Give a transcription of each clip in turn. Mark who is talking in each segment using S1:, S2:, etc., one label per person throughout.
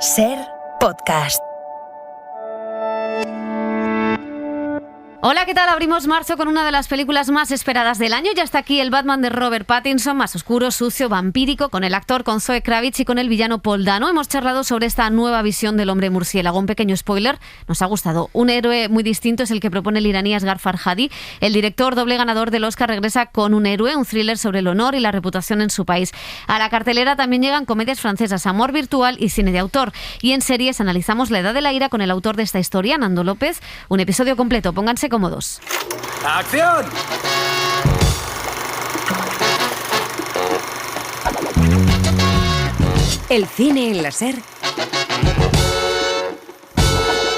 S1: Ser Podcast.
S2: Hola, ¿qué tal? Abrimos marzo con una de las películas más esperadas del año. Ya está aquí el Batman de Robert Pattinson, más oscuro, sucio, vampírico, con el actor, con Zoe Kravitz y con el villano Paul Dano. Hemos charlado sobre esta nueva visión del hombre murciélago. Un pequeño spoiler, nos ha gustado. Un héroe muy distinto es el que propone el iraní Asghar Farhadi. El director, doble ganador del Oscar, regresa con Un héroe, un thriller sobre el honor y la reputación en su país. A la cartelera también llegan comedias francesas, amor virtual y cine de autor. Y en series analizamos La edad de la ira con el autor de esta historia, Nando López. Un episodio completo, pónganse cómodos.
S3: ¡Acción!
S1: El cine en la Ser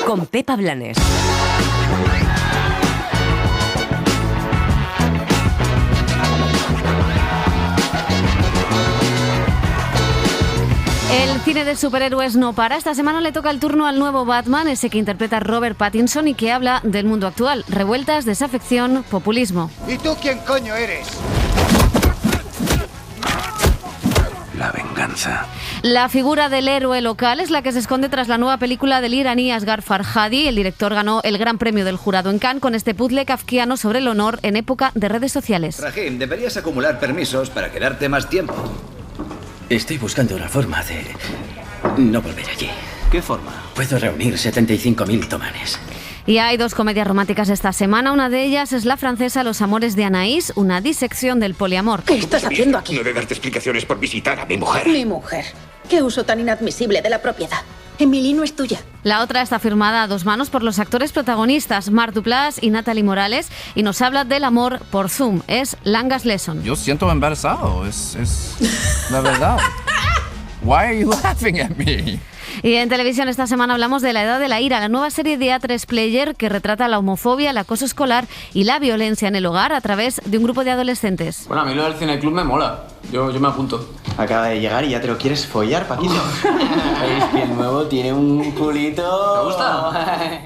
S1: con Pepa Blanes.
S2: El cine de superhéroes no para. Esta semana le toca el turno al nuevo Batman, ese que interpreta Robert Pattinson y que habla del mundo actual. Revueltas, desafección, populismo.
S3: ¿Y tú quién coño eres?
S4: La venganza.
S2: La figura del héroe local es la que se esconde tras la nueva película del iraní Asghar Farhadi. El director ganó el Gran Premio del Jurado en Cannes con este puzzle kafkiano sobre el honor en época de redes sociales.
S5: Rahim, deberías acumular permisos para quedarte más tiempo.
S4: Estoy buscando una forma de no volver allí.
S5: ¿Qué forma?
S4: Puedo reunir 75.000 tomanes.
S2: Y hay dos comedias románticas esta semana. Una de ellas es la francesa Los amores de Anaïs, una disección del poliamor.
S6: ¿Qué estás haciendo aquí?
S7: No de darte explicaciones por visitar a mi mujer.
S6: Mi mujer. ¿Qué uso tan inadmisible de la propiedad? Emily no es tuya.
S2: La otra está firmada a dos manos por los actores protagonistas, Marc Duplass y Natalie Morales, y nos habla del amor por Zoom. Es Langas Lesson.
S8: Yo siento embarazado, es la verdad. Why are you laughing at me?
S2: Y en televisión esta semana hablamos de La edad de la ira, la nueva serie de A3 Player que retrata la homofobia, el acoso escolar y la violencia en el hogar a través de un grupo de adolescentes.
S9: Bueno, a mí lo del cineclub me mola. Yo me apunto.
S10: Acaba de llegar y ya te lo quieres follar, Paquito.
S9: Es que el nuevo tiene un culito. ¿Te gusta?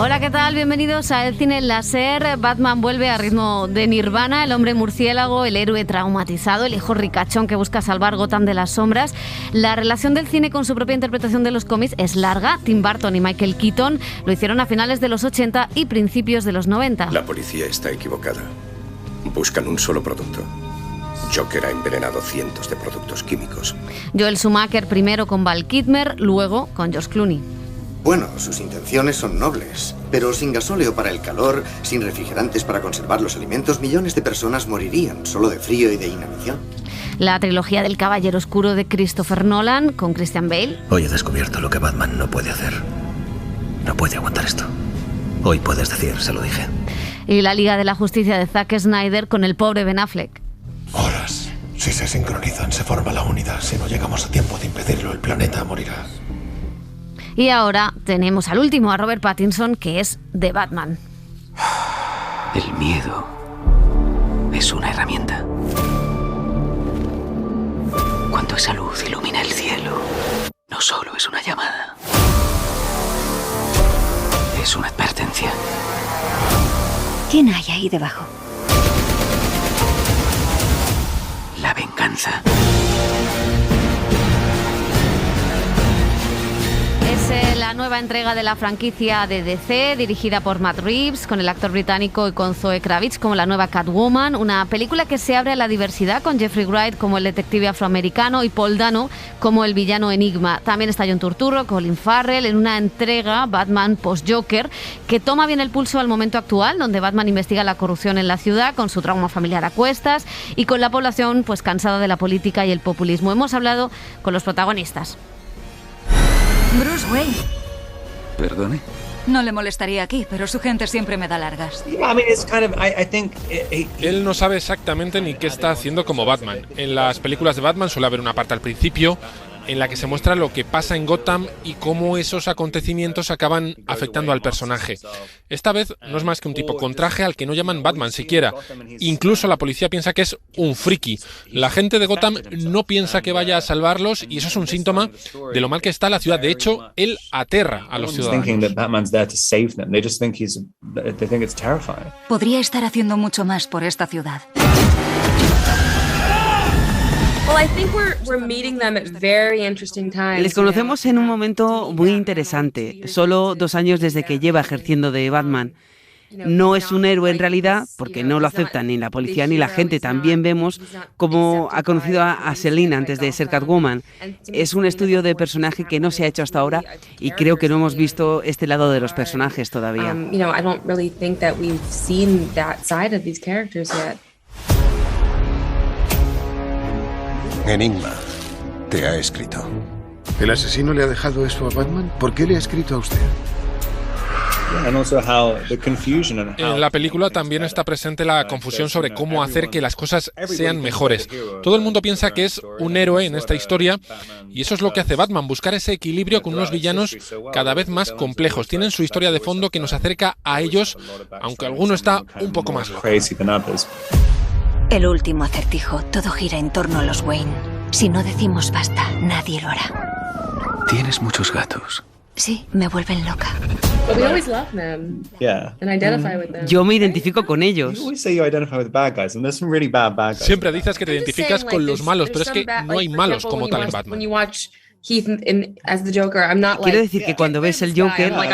S2: Hola, ¿qué tal? Bienvenidos a El Cine en la Ser. Batman vuelve a ritmo de Nirvana, el hombre murciélago, el héroe traumatizado, el hijo ricachón que busca salvar Gotham de las sombras. La relación del cine con su propia interpretación de los cómics es larga. Tim Burton y Michael Keaton lo hicieron a finales de los 80 y principios de los 90.
S7: La policía está equivocada. Buscan un solo producto. Joker ha envenenado cientos de productos químicos.
S2: Joel Schumacher primero con Val Kilmer, luego con George Clooney.
S11: Bueno, sus intenciones son nobles, pero sin gasóleo para el calor, sin refrigerantes para conservar los alimentos, millones de personas morirían solo de frío y de inanición.
S2: La trilogía del Caballero Oscuro de Christopher Nolan con Christian Bale.
S4: Hoy he descubierto lo que Batman no puede hacer. No puede aguantar esto. Hoy puedes decir, se lo dije.
S2: Y la Liga de la Justicia de Zack Snyder con el pobre Ben Affleck.
S7: Horas. Si se sincronizan, se forma la unidad. Si no llegamos a tiempo de impedirlo, el planeta morirá.
S2: Y ahora tenemos al último, a Robert Pattinson, que es The Batman.
S4: El miedo es una herramienta. Cuando esa luz ilumina el cielo, no solo es una llamada. Es una advertencia.
S1: ¿Quién hay ahí debajo?
S4: La venganza.
S2: Es la nueva entrega de la franquicia de DC, dirigida por Matt Reeves, con el actor británico y con Zoe Kravitz como la nueva Catwoman. Una película que se abre a la diversidad, con Jeffrey Wright como el detective afroamericano y Paul Dano como el villano Enigma. También está John Turturro, Colin Farrell, en una entrega Batman post-Joker, que toma bien el pulso al momento actual, donde Batman investiga la corrupción en la ciudad, con su trauma familiar a cuestas y con la población pues cansada de la política y el populismo. Hemos hablado con los protagonistas.
S12: Bruce Wayne.
S13: ¿Perdone?
S12: No le molestaría aquí, pero su gente siempre me da largas.
S14: Él no sabe exactamente ni qué está haciendo como Batman. En las películas de Batman suele haber una parte al principio en la que se muestra lo que pasa en Gotham y cómo esos acontecimientos acaban afectando al personaje. Esta vez no es más que un tipo con traje al que no llaman Batman siquiera. Incluso la policía piensa que es un friki. La gente de Gotham no piensa que vaya a salvarlos y eso es un síntoma de lo mal que está la ciudad. De hecho, él aterra a los ciudadanos.
S12: Podría estar haciendo mucho más por esta ciudad.
S15: Les conocemos en un momento muy interesante, solo 2 años desde que lleva ejerciendo de Batman. No es un héroe en realidad, porque no lo aceptan ni la policía ni la gente. También vemos cómo ha conocido a Selina antes de ser Catwoman. Es un estudio de personaje que no se ha hecho hasta ahora y creo que no hemos visto este lado de los personajes todavía.
S7: Enigma te ha escrito.
S3: ¿El asesino le ha dejado eso a Batman? ¿Por qué le ha escrito a usted?
S14: En la película también está presente la confusión sobre cómo hacer que las cosas sean mejores. Todo el mundo piensa que es un héroe en esta historia y eso es lo que hace Batman, buscar ese equilibrio con unos villanos cada vez más complejos. Tienen su historia de fondo que nos acerca a ellos, aunque alguno está un poco más loco.
S1: El último acertijo, todo gira en torno a los Wayne. Si no decimos basta, nadie lo hará.
S13: ¿Tienes muchos gatos?
S1: Sí, me vuelven loca.
S15: Yo me identifico con ellos.
S14: Siempre dices que te identificas con los malos, pero es que no hay malos como tal en Batman.
S15: Quiero decir que cuando ves el Joker,
S1: La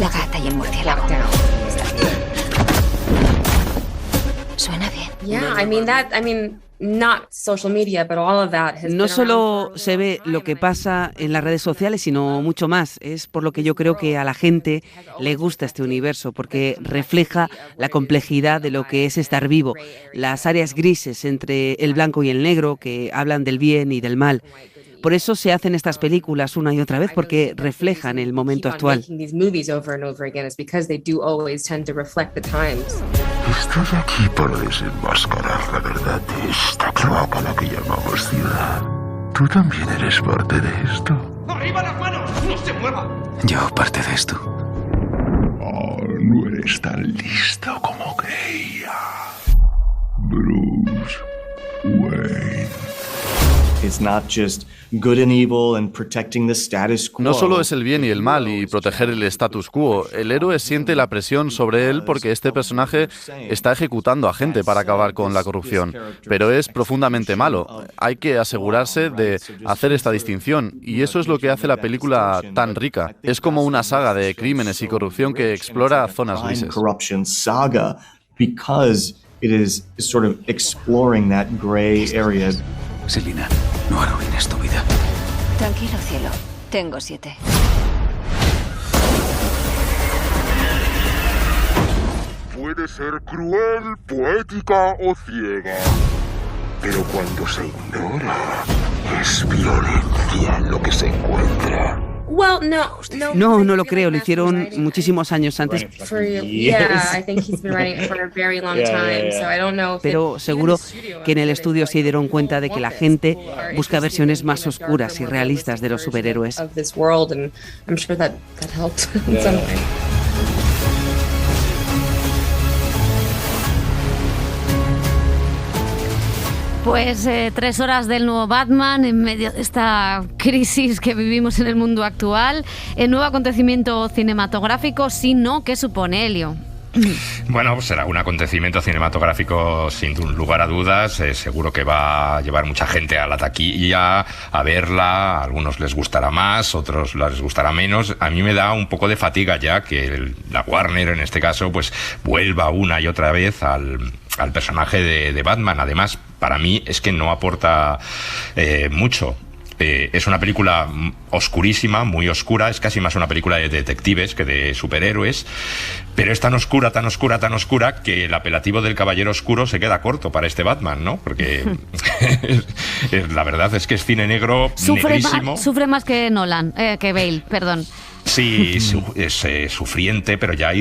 S1: gata y el murciélago. Suena bien.
S15: No solo se ve lo que pasa en las redes sociales, sino mucho más. Es por lo que yo creo que a la gente le gusta este universo, porque refleja la complejidad de lo que es estar vivo, las áreas grises entre el blanco y el negro que hablan del bien y del mal. Por eso se hacen estas películas una y otra vez, porque reflejan el momento actual.
S16: Estoy aquí para desenmascarar la verdad de esta cloaca a la que llamamos ciudad. ¿Tú también eres parte de esto?
S3: ¡Arriba las manos! ¡No se mueva!
S13: Yo parte de esto.
S16: Oh, no eres tan listo como creía. Bruce Wayne.
S17: No solo es el bien y el mal y proteger el status quo. El héroe siente la presión sobre él porque este personaje está ejecutando a gente para acabar con la corrupción. Pero es profundamente malo. Hay que asegurarse de hacer esta distinción y eso es lo que hace la película tan rica. Es como una saga de crímenes y corrupción que explora zonas grises.
S13: Selina, no arruines tu vida.
S1: Tranquilo, cielo. Tengo 7.
S16: Puede ser cruel, poética o ciega. Pero cuando se ignora, es violencia lo que se encuentra.
S15: No lo creo. Lo hicieron muchísimos años antes. Pero seguro que en el estudio se dieron cuenta de que la gente busca versiones más oscuras y realistas de los superhéroes.
S2: Pues 3 horas del nuevo Batman en medio de esta crisis que vivimos en el mundo actual. El nuevo acontecimiento cinematográfico, sí, no, ¿qué supone, Elio?
S18: Bueno, pues será un acontecimiento cinematográfico sin lugar a dudas. Seguro que va a llevar mucha gente a la taquilla a verla. A algunos les gustará más, otros les gustará menos. A mí me da un poco de fatiga ya que la Warner, en este caso, pues vuelva una y otra vez al personaje de Batman. Además, para mí es que no aporta mucho. Es una película oscurísima, muy oscura, es casi más una película de detectives que de superhéroes, pero es tan oscura, tan oscura, tan oscura que el apelativo del Caballero Oscuro se queda corto para este Batman, ¿no? Porque la verdad es que es cine negro, negrísimo.
S2: Sufre más que Nolan, que Bale, perdón.
S18: Sí, es sufriente, pero ya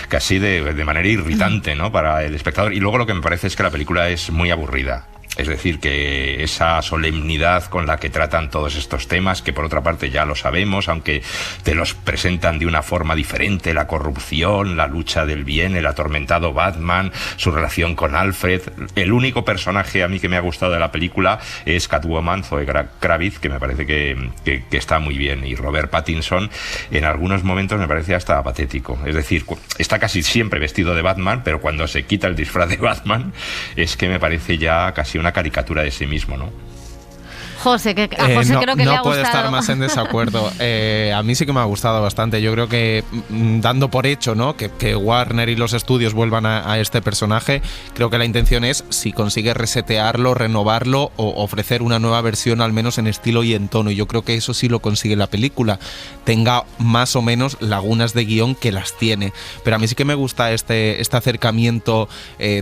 S18: casi de manera irritante, ¿no? Para el espectador. Y luego lo que me parece es que la película es muy aburrida. Es decir, que esa solemnidad con la que tratan todos estos temas, que por otra parte ya lo sabemos, aunque te los presentan de una forma diferente, la corrupción, la lucha del bien, el atormentado Batman, su relación con Alfred. El único personaje a mí que me ha gustado de la película es Catwoman, Zoe Kravitz, que me parece que está muy bien, y Robert Pattinson en algunos momentos me parece hasta patético. Es decir, está casi siempre vestido de Batman, pero cuando se quita el disfraz de Batman es que me parece ya casi una caricatura de sí mismo, ¿no?
S2: José, creo que le ha gustado.
S19: No puedo estar más en desacuerdo. A mí sí que me ha gustado bastante. Yo creo que dando por hecho, ¿no?, que Warner y los estudios vuelvan a este personaje, creo que la intención es, si consigue resetearlo, renovarlo o ofrecer una nueva versión, al menos en estilo y en tono. Y yo creo que eso sí lo consigue la película. Tenga más o menos lagunas de guión, que las tiene. Pero a mí sí que me gusta este acercamiento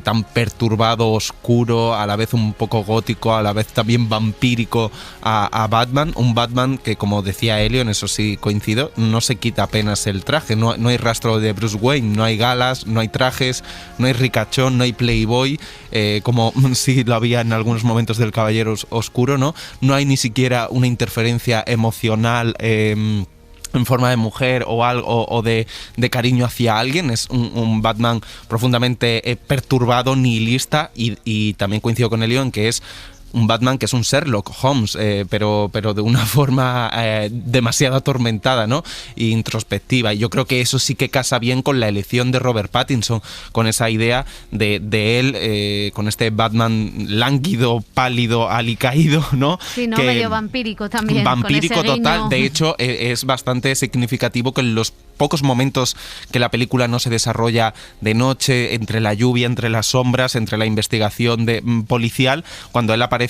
S19: tan perturbado, oscuro, a la vez un poco gótico, a la vez también vampírico a Batman, un Batman que, como decía Elio, en eso sí coincido, no se quita apenas el traje, no hay rastro de Bruce Wayne, no hay galas, no hay trajes, no hay ricachón, no hay playboy, como sí lo había en algunos momentos del Caballero Oscuro, no hay ni siquiera una interferencia emocional en forma de mujer o algo, o de cariño hacia alguien. Es un Batman profundamente perturbado, nihilista, y también coincido con Elio en que es un Batman que es un Sherlock Holmes, pero de una forma demasiado atormentada, ¿no?, e introspectiva. Y yo creo que eso sí que casa bien con la elección de Robert Pattinson, con esa idea de él, con este Batman lánguido, pálido, alicaído, ¿no?
S2: Sí, ¿no? Medio vampírico también.
S19: Vampírico
S2: con ese
S19: total.
S2: guiño.
S19: De hecho, es bastante significativo que en los pocos momentos que la película no se desarrolla de noche, entre la lluvia, entre las sombras, entre la investigación policial, cuando él aparece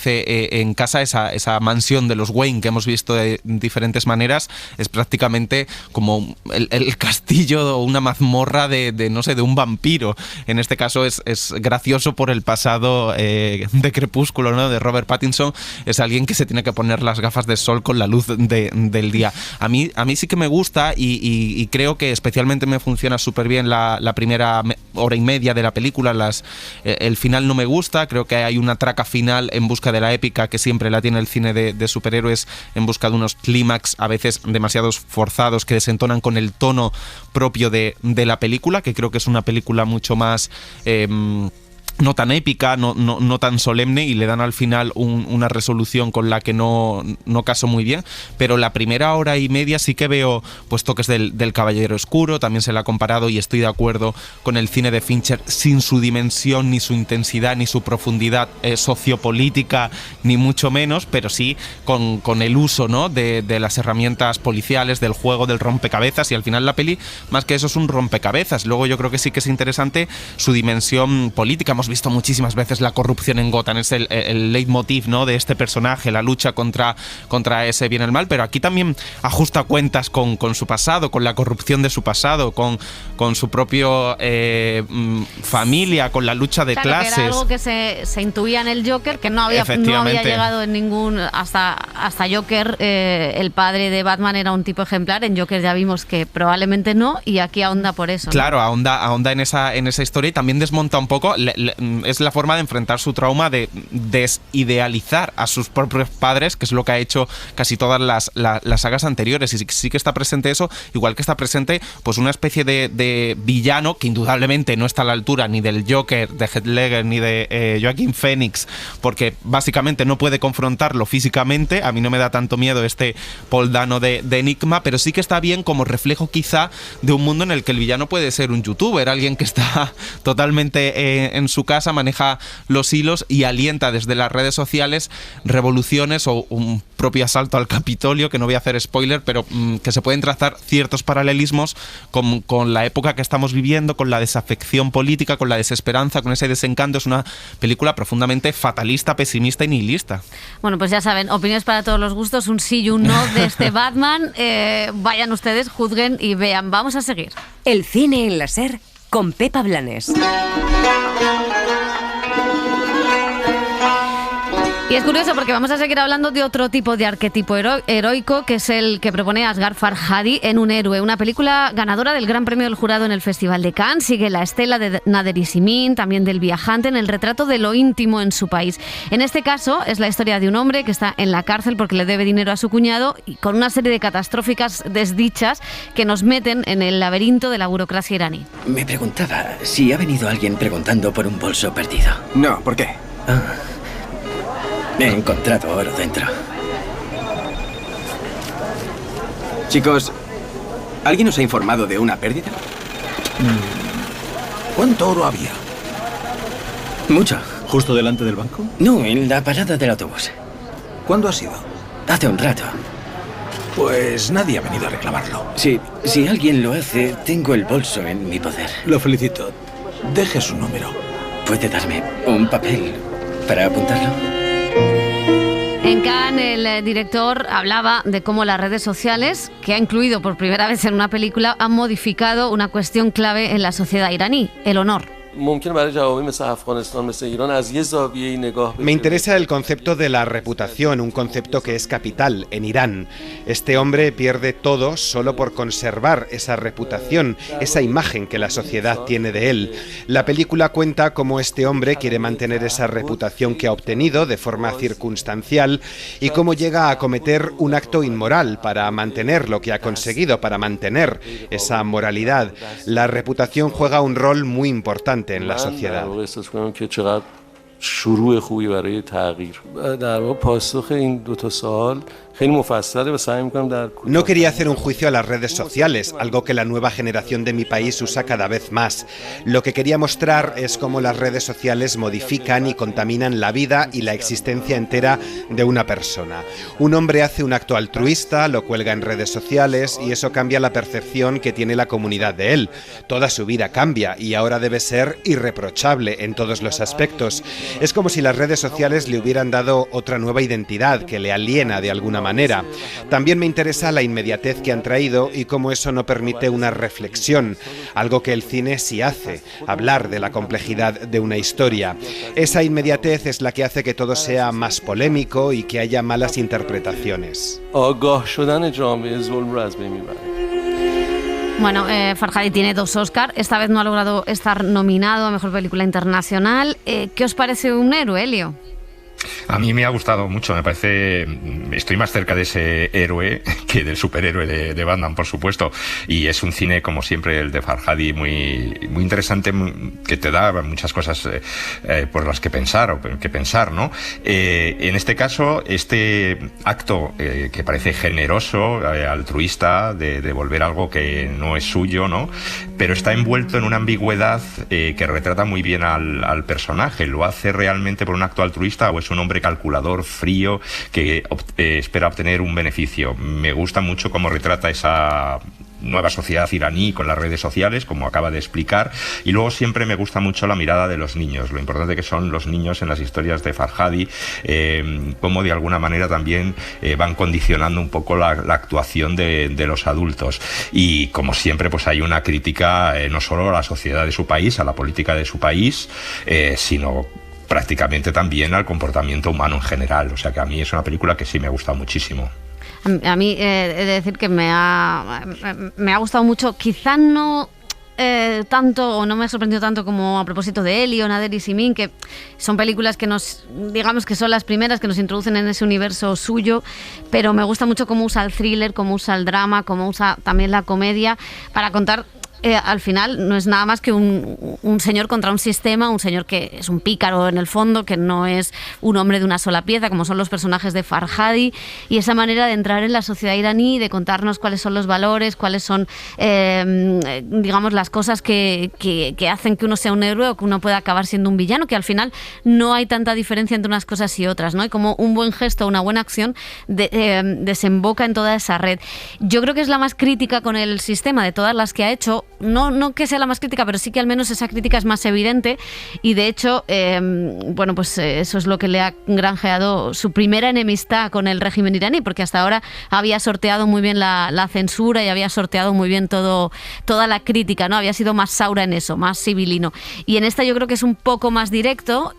S19: en casa, esa mansión de los Wayne que hemos visto de diferentes maneras, es prácticamente como el castillo o una mazmorra no sé, de un vampiro. En este caso es gracioso por el pasado de Crepúsculo, ¿no?, de Robert Pattinson. Es alguien que se tiene que poner las gafas de sol con la luz del día. A mí sí que me gusta y creo que especialmente me funciona súper bien la primera hora y media de la película. El final no me gusta, creo que hay una traca final en busca de la épica que siempre la tiene el cine de superhéroes, en busca de unos clímax a veces demasiado forzados que desentonan con el tono propio de la película, que creo que es una película mucho más no tan épica, no tan solemne, y le dan al final una resolución con la que no caso muy bien. Pero la primera hora y media sí que veo pues toques del Caballero Oscuro. También se le ha comparado, y estoy de acuerdo, con el cine de Fincher, sin su dimensión, ni su intensidad, ni su profundidad sociopolítica, ni mucho menos, pero sí con el uso, ¿no?, de las herramientas policiales, del juego, del rompecabezas. Y al final la peli, más que eso, es un rompecabezas. Luego yo creo que sí que es interesante su dimensión política. Hemos visto muchísimas veces la corrupción en Gotham, es el leitmotiv, ¿no?, de este personaje, la lucha contra ese bien y el mal, pero aquí también ajusta cuentas con su pasado, con la corrupción de su pasado, con su propio familia, con la lucha de clases.
S2: Que era algo que se intuía en el Joker, que no había llegado en ningún... Hasta Joker, el padre de Batman era un tipo ejemplar. En Joker ya vimos que probablemente no, y aquí ahonda por eso, ¿no?
S19: Claro, ahonda en esa historia, y también desmonta un poco es la forma de enfrentar su trauma, de desidealizar a sus propios padres, que es lo que ha hecho casi todas las sagas anteriores, y sí que está presente eso, igual que está presente pues una especie de villano que indudablemente no está a la altura ni del Joker de Heath Ledger ni de Joaquin Phoenix, porque básicamente no puede confrontarlo físicamente. A mí no me da tanto miedo este Paul Dano de Enigma, pero sí que está bien como reflejo quizá de un mundo en el que el villano puede ser un youtuber, alguien que está totalmente en su casa, maneja los hilos y alienta desde las redes sociales revoluciones o un propio asalto al Capitolio, que no voy a hacer spoiler, pero que se pueden trazar ciertos paralelismos con la época que estamos viviendo, con la desafección política, con la desesperanza, con ese desencanto. Es una película profundamente fatalista, pesimista y nihilista.
S2: Bueno, pues ya saben, opiniones para todos los gustos, un sí y un no de este Batman. Vayan ustedes, juzguen y vean. Vamos a seguir.
S20: El cine en la SER con Pepa Blanes.
S2: Y es curioso porque vamos a seguir hablando de otro tipo de arquetipo heroico, que es el que propone Asghar Farhadi en Un héroe, una película ganadora del Gran Premio del Jurado en el Festival de Cannes. Sigue la estela de Nader Simin, también del viajante, en el retrato de lo íntimo en su país. En este caso es la historia de un hombre que está en la cárcel porque le debe dinero a su cuñado, y con una serie de catastróficas desdichas que nos meten en el laberinto de la burocracia iraní.
S21: Me preguntaba si ha venido alguien preguntando por un bolso perdido.
S22: No, ¿por qué?
S21: He encontrado oro dentro.
S22: Chicos, ¿alguien os ha informado de una pérdida?
S21: ¿Cuánto oro había? Mucho.
S22: ¿Justo delante del banco?
S21: No, en la parada del autobús.
S22: ¿Cuándo ha sido?
S21: Hace un rato.
S22: Pues nadie ha venido a reclamarlo.
S21: Si alguien lo hace, tengo el bolso en mi poder.
S22: Lo felicito. Deje su número.
S21: ¿Puede darme un papel para apuntarlo?
S2: En Cannes, el director hablaba de cómo las redes sociales, que ha incluido por primera vez en una película, han modificado una cuestión clave en la sociedad iraní: el honor.
S23: Me interesa el concepto de la reputación, un concepto que es capital en Irán. Este hombre pierde todo solo por conservar esa reputación, esa imagen que la sociedad tiene de él. La película cuenta cómo este hombre quiere mantener esa reputación que ha obtenido de forma circunstancial y cómo llega a cometer un acto inmoral para mantener lo que ha conseguido, para mantener esa moralidad. La reputación juega un rol muy importante en la sociedad. No quería hacer un juicio a las redes sociales, algo que la nueva generación de mi país usa cada vez más. Lo que quería mostrar es cómo las redes sociales modifican y contaminan la vida y la existencia entera de una persona. Un hombre hace un acto altruista, lo cuelga en redes sociales y eso cambia la percepción que tiene la comunidad de él. Toda su vida cambia y ahora debe ser irreprochable en todos los aspectos. Es como si las redes sociales le hubieran dado otra nueva identidad que le aliena de alguna manera. También me interesa la inmediatez que han traído y cómo eso no permite una reflexión, algo que el cine sí hace, hablar de la complejidad de una historia. Esa inmediatez es la que hace que todo sea más polémico y que haya malas interpretaciones.
S2: Bueno, Farhadi tiene 2 Oscar, esta vez no ha logrado estar nominado a Mejor Película Internacional. ¿Qué os parece Un héroe, Elio?
S18: A mí me ha gustado mucho, me parece, estoy más cerca de ese héroe que del superhéroe de Batman, por supuesto, y es un cine, como siempre, el de Farhadi, muy interesante, que te da muchas cosas por las que pensar, ¿no? En este caso, este acto que parece generoso, altruista, de devolver algo que no es suyo, ¿no? Pero está envuelto en una ambigüedad que retrata muy bien al personaje. ¿Lo hace realmente por un acto altruista o es un hombre calculador, frío, que espera obtener un beneficio? Me gusta mucho cómo retrata esa nueva sociedad iraní con las redes sociales, como acaba de explicar, y luego siempre me gusta mucho la mirada de los niños, lo importante que son los niños en las historias de Farhadi, cómo de alguna manera también van condicionando un poco la actuación de los adultos, y como siempre pues hay una crítica no solo a la sociedad de su país, a la política de su país, sino prácticamente también al comportamiento humano en general. O sea que a mí es una película que sí me ha gustado muchísimo.
S2: A mí he de decir que me ha gustado mucho, quizá no tanto, o no me ha sorprendido tanto como a propósito de Ellie o Nader y Simin, que son películas que digamos que son las primeras que nos introducen en ese universo suyo, pero me gusta mucho cómo usa el thriller, cómo usa el drama, cómo usa también la comedia para contar. Al final no es nada más que un señor contra un sistema, un señor que es un pícaro en el fondo, que no es un hombre de una sola pieza, como son los personajes de Farhadi, y esa manera de entrar en la sociedad iraní, de contarnos cuáles son los valores, cuáles son, digamos, las cosas que hacen que uno sea un héroe o que uno pueda acabar siendo un villano, que al final no hay tanta diferencia entre unas cosas y otras, ¿no? Y como un buen gesto, una buena acción desemboca en toda esa red. Yo creo que es la más crítica con el sistema de todas las que ha hecho. No que sea la más crítica, pero sí que al menos esa crítica es más evidente y de hecho, eso es lo que le ha granjeado su primera enemistad con el régimen iraní, porque hasta ahora había sorteado muy bien la censura y había sorteado muy bien toda la crítica, ¿no? Había sido más saura en eso, más civilino. Y en esta yo creo que es un poco más directo,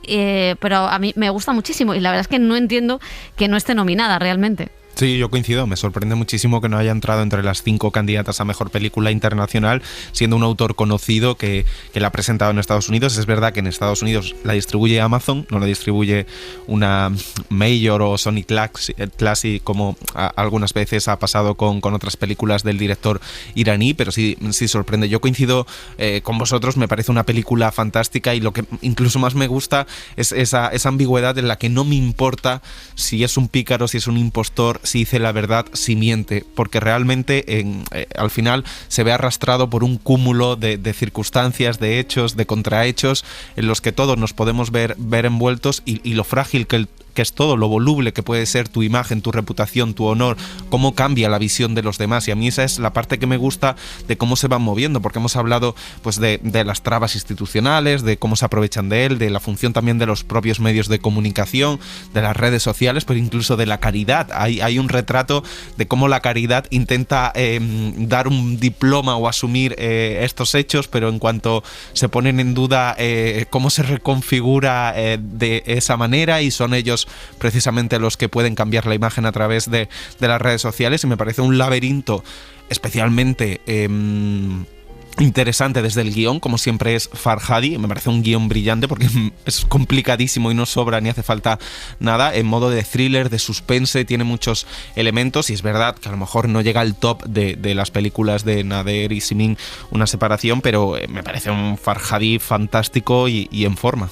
S2: pero a mí me gusta muchísimo y la verdad es que no entiendo que no esté nominada realmente.
S19: Sí, yo coincido. Me sorprende muchísimo que no haya entrado entre las 5 candidatas a Mejor Película Internacional, siendo un autor conocido que la ha presentado en Estados Unidos. Es verdad que en Estados Unidos la distribuye Amazon, no la distribuye una Major o Sony Classic, como algunas veces ha pasado con otras películas del director iraní, pero sí sorprende. Yo coincido con vosotros, me parece una película fantástica y lo que incluso más me gusta es esa ambigüedad en la que no me importa si es un pícaro, si es un impostor, si dice la verdad, si miente, porque realmente al final se ve arrastrado por un cúmulo de circunstancias, de hechos, de contrahechos, en los que todos nos podemos ver envueltos y lo frágil que es todo, lo voluble que puede ser tu imagen, tu reputación, tu honor, cómo cambia la visión de los demás. Y a mí esa es la parte que me gusta de cómo se van moviendo, porque hemos hablado pues de las trabas institucionales, de cómo se aprovechan de él, de la función también de los propios medios de comunicación, de las redes sociales, pero incluso de la caridad. Hay un retrato de cómo la caridad intenta dar un diploma o asumir estos hechos, pero en cuanto se ponen en duda cómo se reconfigura de esa manera, y son ellos precisamente los que pueden cambiar la imagen a través de las redes sociales. Y me parece un laberinto especialmente interesante desde el guión, como siempre es Farhadi. Me parece un guión brillante porque es complicadísimo y no sobra ni hace falta nada. En modo de thriller, de suspense, tiene muchos elementos, y es verdad que a lo mejor no llega al top de las películas de Nader y Simin, Una separación, pero me parece un Farhadi fantástico y en forma.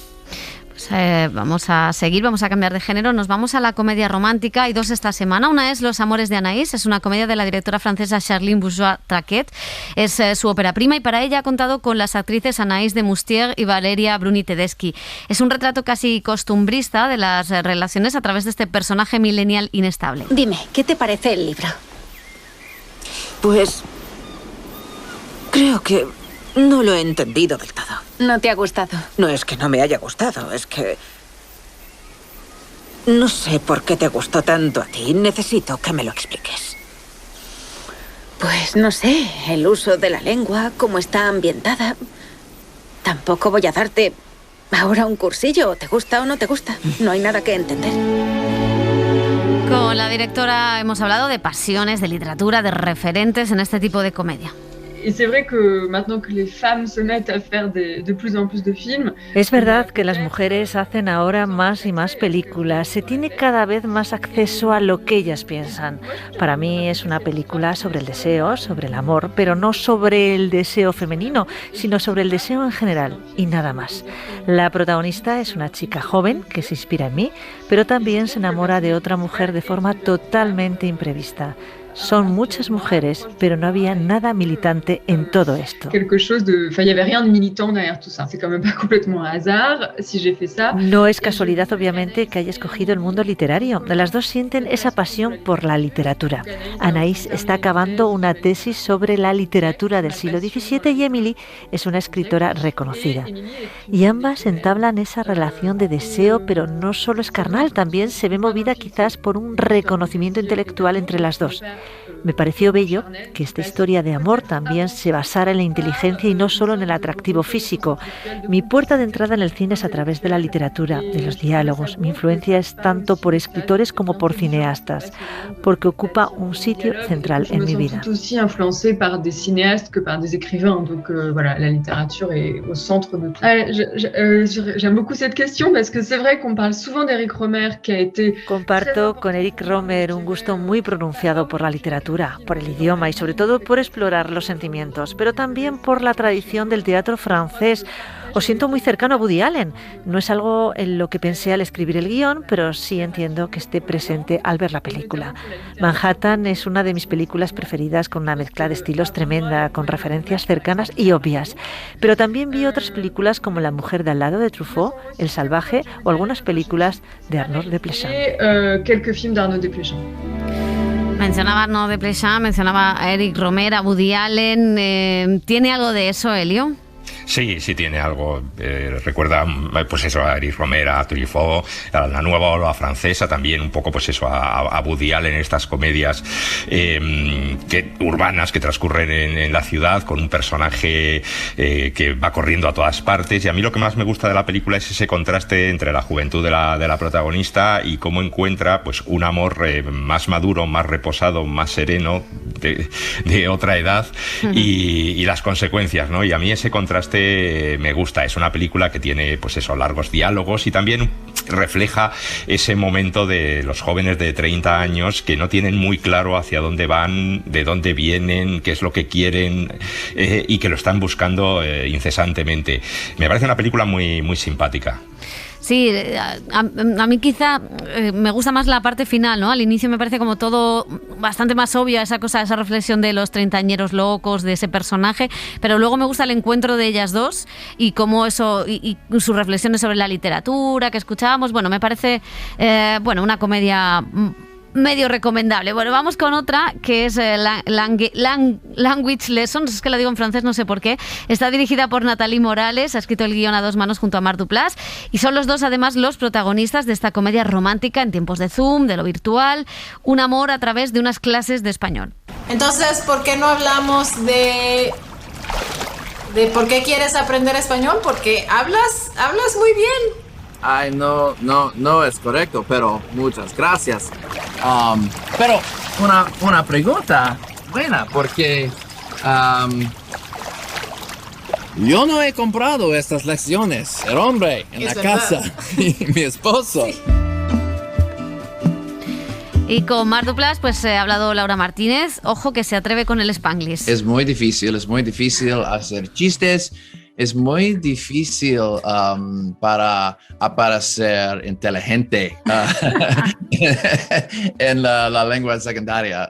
S2: Vamos a seguir, vamos a cambiar de género, nos vamos a la comedia romántica. Hay 2 esta semana. Una es Los amores de Anaïs, es una comedia de la directora francesa Charline Bourgeois-Traquet. Es su ópera prima y para ella ha contado con las actrices Anaïs de Moustier y Valeria Bruni Tedeschi. Es un retrato casi costumbrista de las relaciones a través de este personaje millennial inestable.
S1: Dime, ¿qué te parece el libro?
S5: Pues creo que no lo he entendido del todo.
S1: ¿No te ha gustado?
S5: No es que no me haya gustado, es que no sé por qué te gustó tanto a ti. Necesito que me lo expliques.
S1: Pues no sé, el uso de la lengua, cómo está ambientada. Tampoco voy a darte ahora un cursillo, ¿te gusta o no te gusta? No hay nada que entender.
S2: Con la directora hemos hablado de pasiones, de literatura, de referentes en este tipo de comedia.
S6: Es verdad que las mujeres hacen ahora más y más películas. Se tiene cada vez más acceso a lo que ellas piensan. Para mí es una película sobre el deseo, sobre el amor, pero no sobre el deseo femenino, sino sobre el deseo en general y nada más. La protagonista es una chica joven que se inspira en mí, pero también se enamora de otra mujer de forma totalmente imprevista. Son muchas mujeres, pero no había nada militante en todo esto. No es casualidad, obviamente, que haya escogido el mundo literario. Las dos sienten esa pasión por la literatura. Anaïs está acabando una tesis sobre la literatura del siglo XVII y Emily es una escritora reconocida. Y ambas entablan esa relación de deseo, pero no solo es carnal, también se ve movida quizás por un reconocimiento intelectual entre las dos. Me pareció bello que esta historia de amor también se basara en la inteligencia y no solo en el atractivo físico. Mi puerta de entrada en el cine es a través de la literatura, de los diálogos. Mi influencia es tanto por escritores como por cineastas, porque ocupa un sitio central en mi vida.
S8: Aussi influencé par des cinéastes que par des écrivains, donc voilà, la littérature est au centre de tout. J'aime beaucoup cette question parce que c'est vrai qu'on parle souvent d'Éric Rohmer qui a été...
S6: Comparto con Éric Rohmer un gusto muy pronunciado por la literatura, por el idioma y sobre todo por explorar los sentimientos, pero también por la tradición del teatro francés. Os siento muy cercano a Woody Allen. No es algo en lo que pensé al escribir el guión, pero sí entiendo que esté presente al ver la película. Manhattan es una de mis películas preferidas, con una mezcla de estilos tremenda, con referencias cercanas y obvias. Pero también vi otras películas como La mujer de al lado de Truffaut, El salvaje o algunas películas de Arnaud Desplechin.
S8: Quelques films d'Arnaud Desplechin.
S2: Mencionaba a Arnaud Desplechin, mencionaba a Éric Rohmer, a Woody Allen. ¿Tiene algo de eso, Elio?
S18: Sí, sí tiene algo. Recuerda, pues eso, a Éric Rohmer, a Truffaut, a la nueva ola francesa, también un poco, pues eso, a Woody Allen, estas comedias urbanas que transcurren en la ciudad, con un personaje que va corriendo a todas partes. Y a mí lo que más me gusta de la película es ese contraste entre la juventud de la protagonista y cómo encuentra, pues, un amor más maduro, más reposado, más sereno, de otra edad, y las consecuencias, ¿no? Y a mí ese contraste me gusta. Es una película que tiene, pues eso, largos diálogos y también refleja ese momento de los jóvenes de 30 años que no tienen muy claro hacia dónde van, de dónde vienen, qué es lo que quieren, y que lo están buscando incesantemente. Me parece una película muy, muy simpática.
S2: Sí, a mí quizá me gusta más la parte final, ¿no? Al inicio me parece como todo bastante más obvio, esa reflexión de los treintañeros locos, de ese personaje, pero luego me gusta el encuentro de ellas dos y cómo eso, y sus reflexiones sobre la literatura que escuchábamos. Bueno, me parece una comedia medio recomendable. Bueno, vamos con otra que es Language Lessons, es que la digo en francés, no sé por qué. Está dirigida por Nathalie Morales, ha escrito el guión a dos manos junto a Marc Duplass y son los dos además los protagonistas de esta comedia romántica en tiempos de Zoom, de lo virtual, un amor a través de unas clases de español.
S9: Entonces, ¿por qué no hablamos de por qué quieres aprender español? Porque hablas muy bien.
S10: Ay, no es correcto, pero muchas gracias. Pero una pregunta buena, porque yo no he comprado estas lecciones. El hombre en la casa y mi esposo. Sí.
S2: Y con Marc Duplass, pues ha hablado Laura Martínez. Ojo que se atreve con el Spanglish.
S10: Es muy difícil hacer chistes. Es muy difícil para parecer inteligente en la lengua secundaria.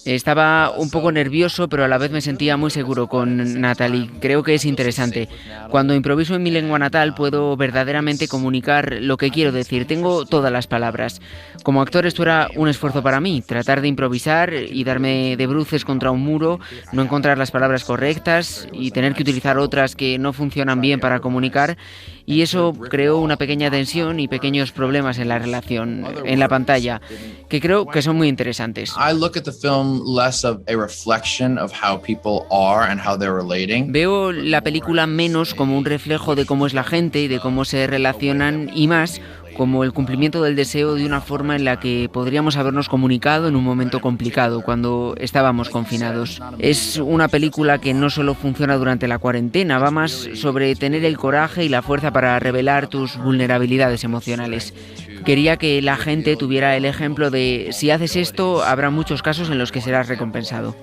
S24: Estaba un poco nervioso, pero a la vez me sentía muy seguro con Nathalie. Creo que es interesante. Cuando improviso en mi lengua natal puedo verdaderamente comunicar lo que quiero decir. Tengo todas las palabras. Como actor esto era un esfuerzo para mí, tratar de improvisar y darme de bruces contra un muro, no encontrar las palabras correctas y tener que utilizar otras que no funcionan bien para comunicar, y eso creó una pequeña tensión y pequeños problemas en la relación, en la pantalla, que creo que son muy interesantes. Veo la película menos como un reflejo de cómo es la gente y de cómo se relacionan, y más como el cumplimiento del deseo de una forma en la que podríamos habernos comunicado en un momento complicado, cuando estábamos confinados. Es una película que no solo funciona durante la cuarentena, va más sobre tener el coraje y la fuerza para revelar tus vulnerabilidades emocionales. Quería que la gente tuviera el ejemplo de si haces esto, habrá muchos casos en los que serás recompensado.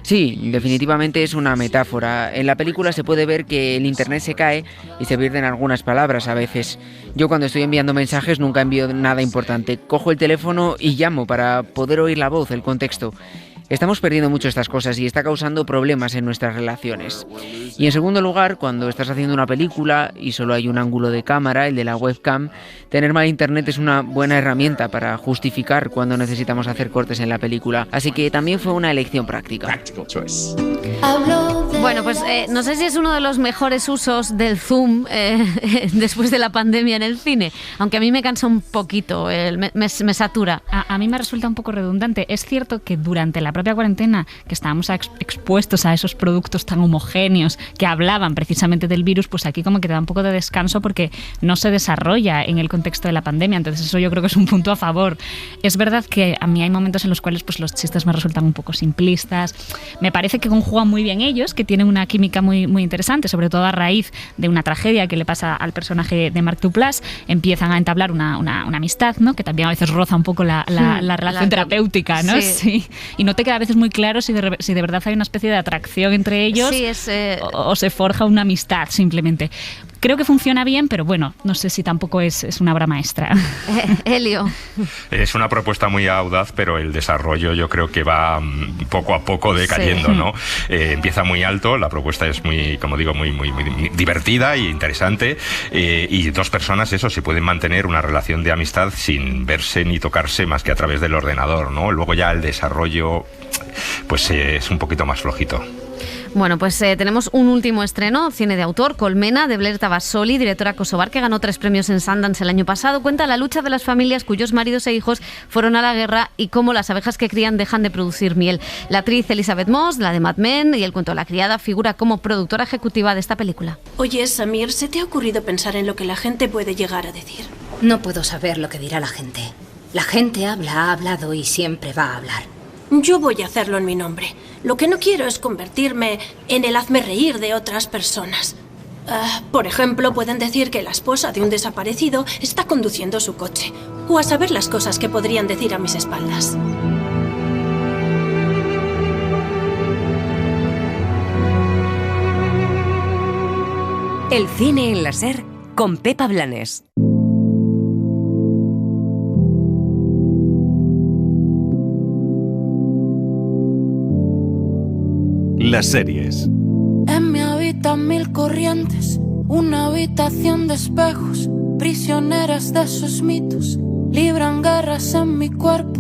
S24: Sí, definitivamente es una metáfora. En la película se puede ver que el internet se cae y se pierden algunas palabras a veces. Yo cuando estoy enviando mensajes nunca envío nada importante. Cojo el teléfono y llamo para poder oír la voz, el contexto. Estamos perdiendo mucho estas cosas y está causando problemas en nuestras relaciones. Y en segundo lugar, cuando estás haciendo una película y solo hay un ángulo de cámara, el de la webcam, tener mal internet es una buena herramienta para justificar cuando necesitamos hacer cortes en la película. Así que también fue una elección práctica.
S2: Bueno, pues no sé si es uno de los mejores usos del Zoom después de la pandemia en el cine, aunque a mí me cansa un poquito, me satura.
S4: A mí me resulta un poco redundante. Es cierto que durante la propia cuarentena, que estábamos expuestos a esos productos tan homogéneos que hablaban precisamente del virus, pues aquí como que te da un poco de descanso porque no se desarrolla en el contexto de la pandemia. Entonces eso yo creo que es un punto a favor. Es verdad que a mí hay momentos en los cuales pues los chistes me resultan un poco simplistas. Me parece que conjugan muy bien ellos, que tienen una química muy, muy interesante, sobre todo a raíz de una tragedia que le pasa al personaje de Mark Duplass. Empiezan a entablar una amistad, ¿no? Que también a veces roza un poco la relación terapéutica, ¿no? Sí. Y no te queda a veces muy claro si de verdad hay una especie de atracción entre ellos o se forja una amistad simplemente. Creo que funciona bien, pero bueno, no sé si tampoco es una obra maestra.
S2: Elio.
S18: Es una propuesta muy audaz, pero el desarrollo yo creo que va poco a poco decayendo, ¿no? Empieza muy alto, la propuesta es muy, como digo, muy divertida y interesante, y dos personas, eso, se pueden mantener una relación de amistad sin verse ni tocarse más que a través del ordenador, ¿no? Luego ya el desarrollo, pues es un poquito más flojito.
S2: Bueno, pues tenemos un último estreno, cine de autor, Colmena, de Blair Tavasoli, directora kosovar que ganó 3 premios en Sundance el año pasado. Cuenta la lucha de las familias cuyos maridos e hijos fueron a la guerra y cómo las abejas que crían dejan de producir miel. La actriz Elizabeth Moss, la de Mad Men y el cuento La criada, figura como productora ejecutiva de esta película.
S7: Oye, Samir, ¿se te ha ocurrido pensar en lo que la gente puede llegar a decir?
S11: No puedo saber lo que dirá la gente. La gente ha hablado y siempre va a hablar.
S7: Yo voy a hacerlo en mi nombre. Lo que no quiero es convertirme en el hazme reír de otras personas. Por ejemplo, pueden decir que la esposa de un desaparecido está conduciendo su coche. O a saber las cosas que podrían decir a mis espaldas.
S20: El cine en la SER con Pepa Blanes.
S12: Las series.
S25: En mi habitan 1000 corrientes, una habitación de espejos, prisioneras de sus mitos, libran guerras en mi cuerpo.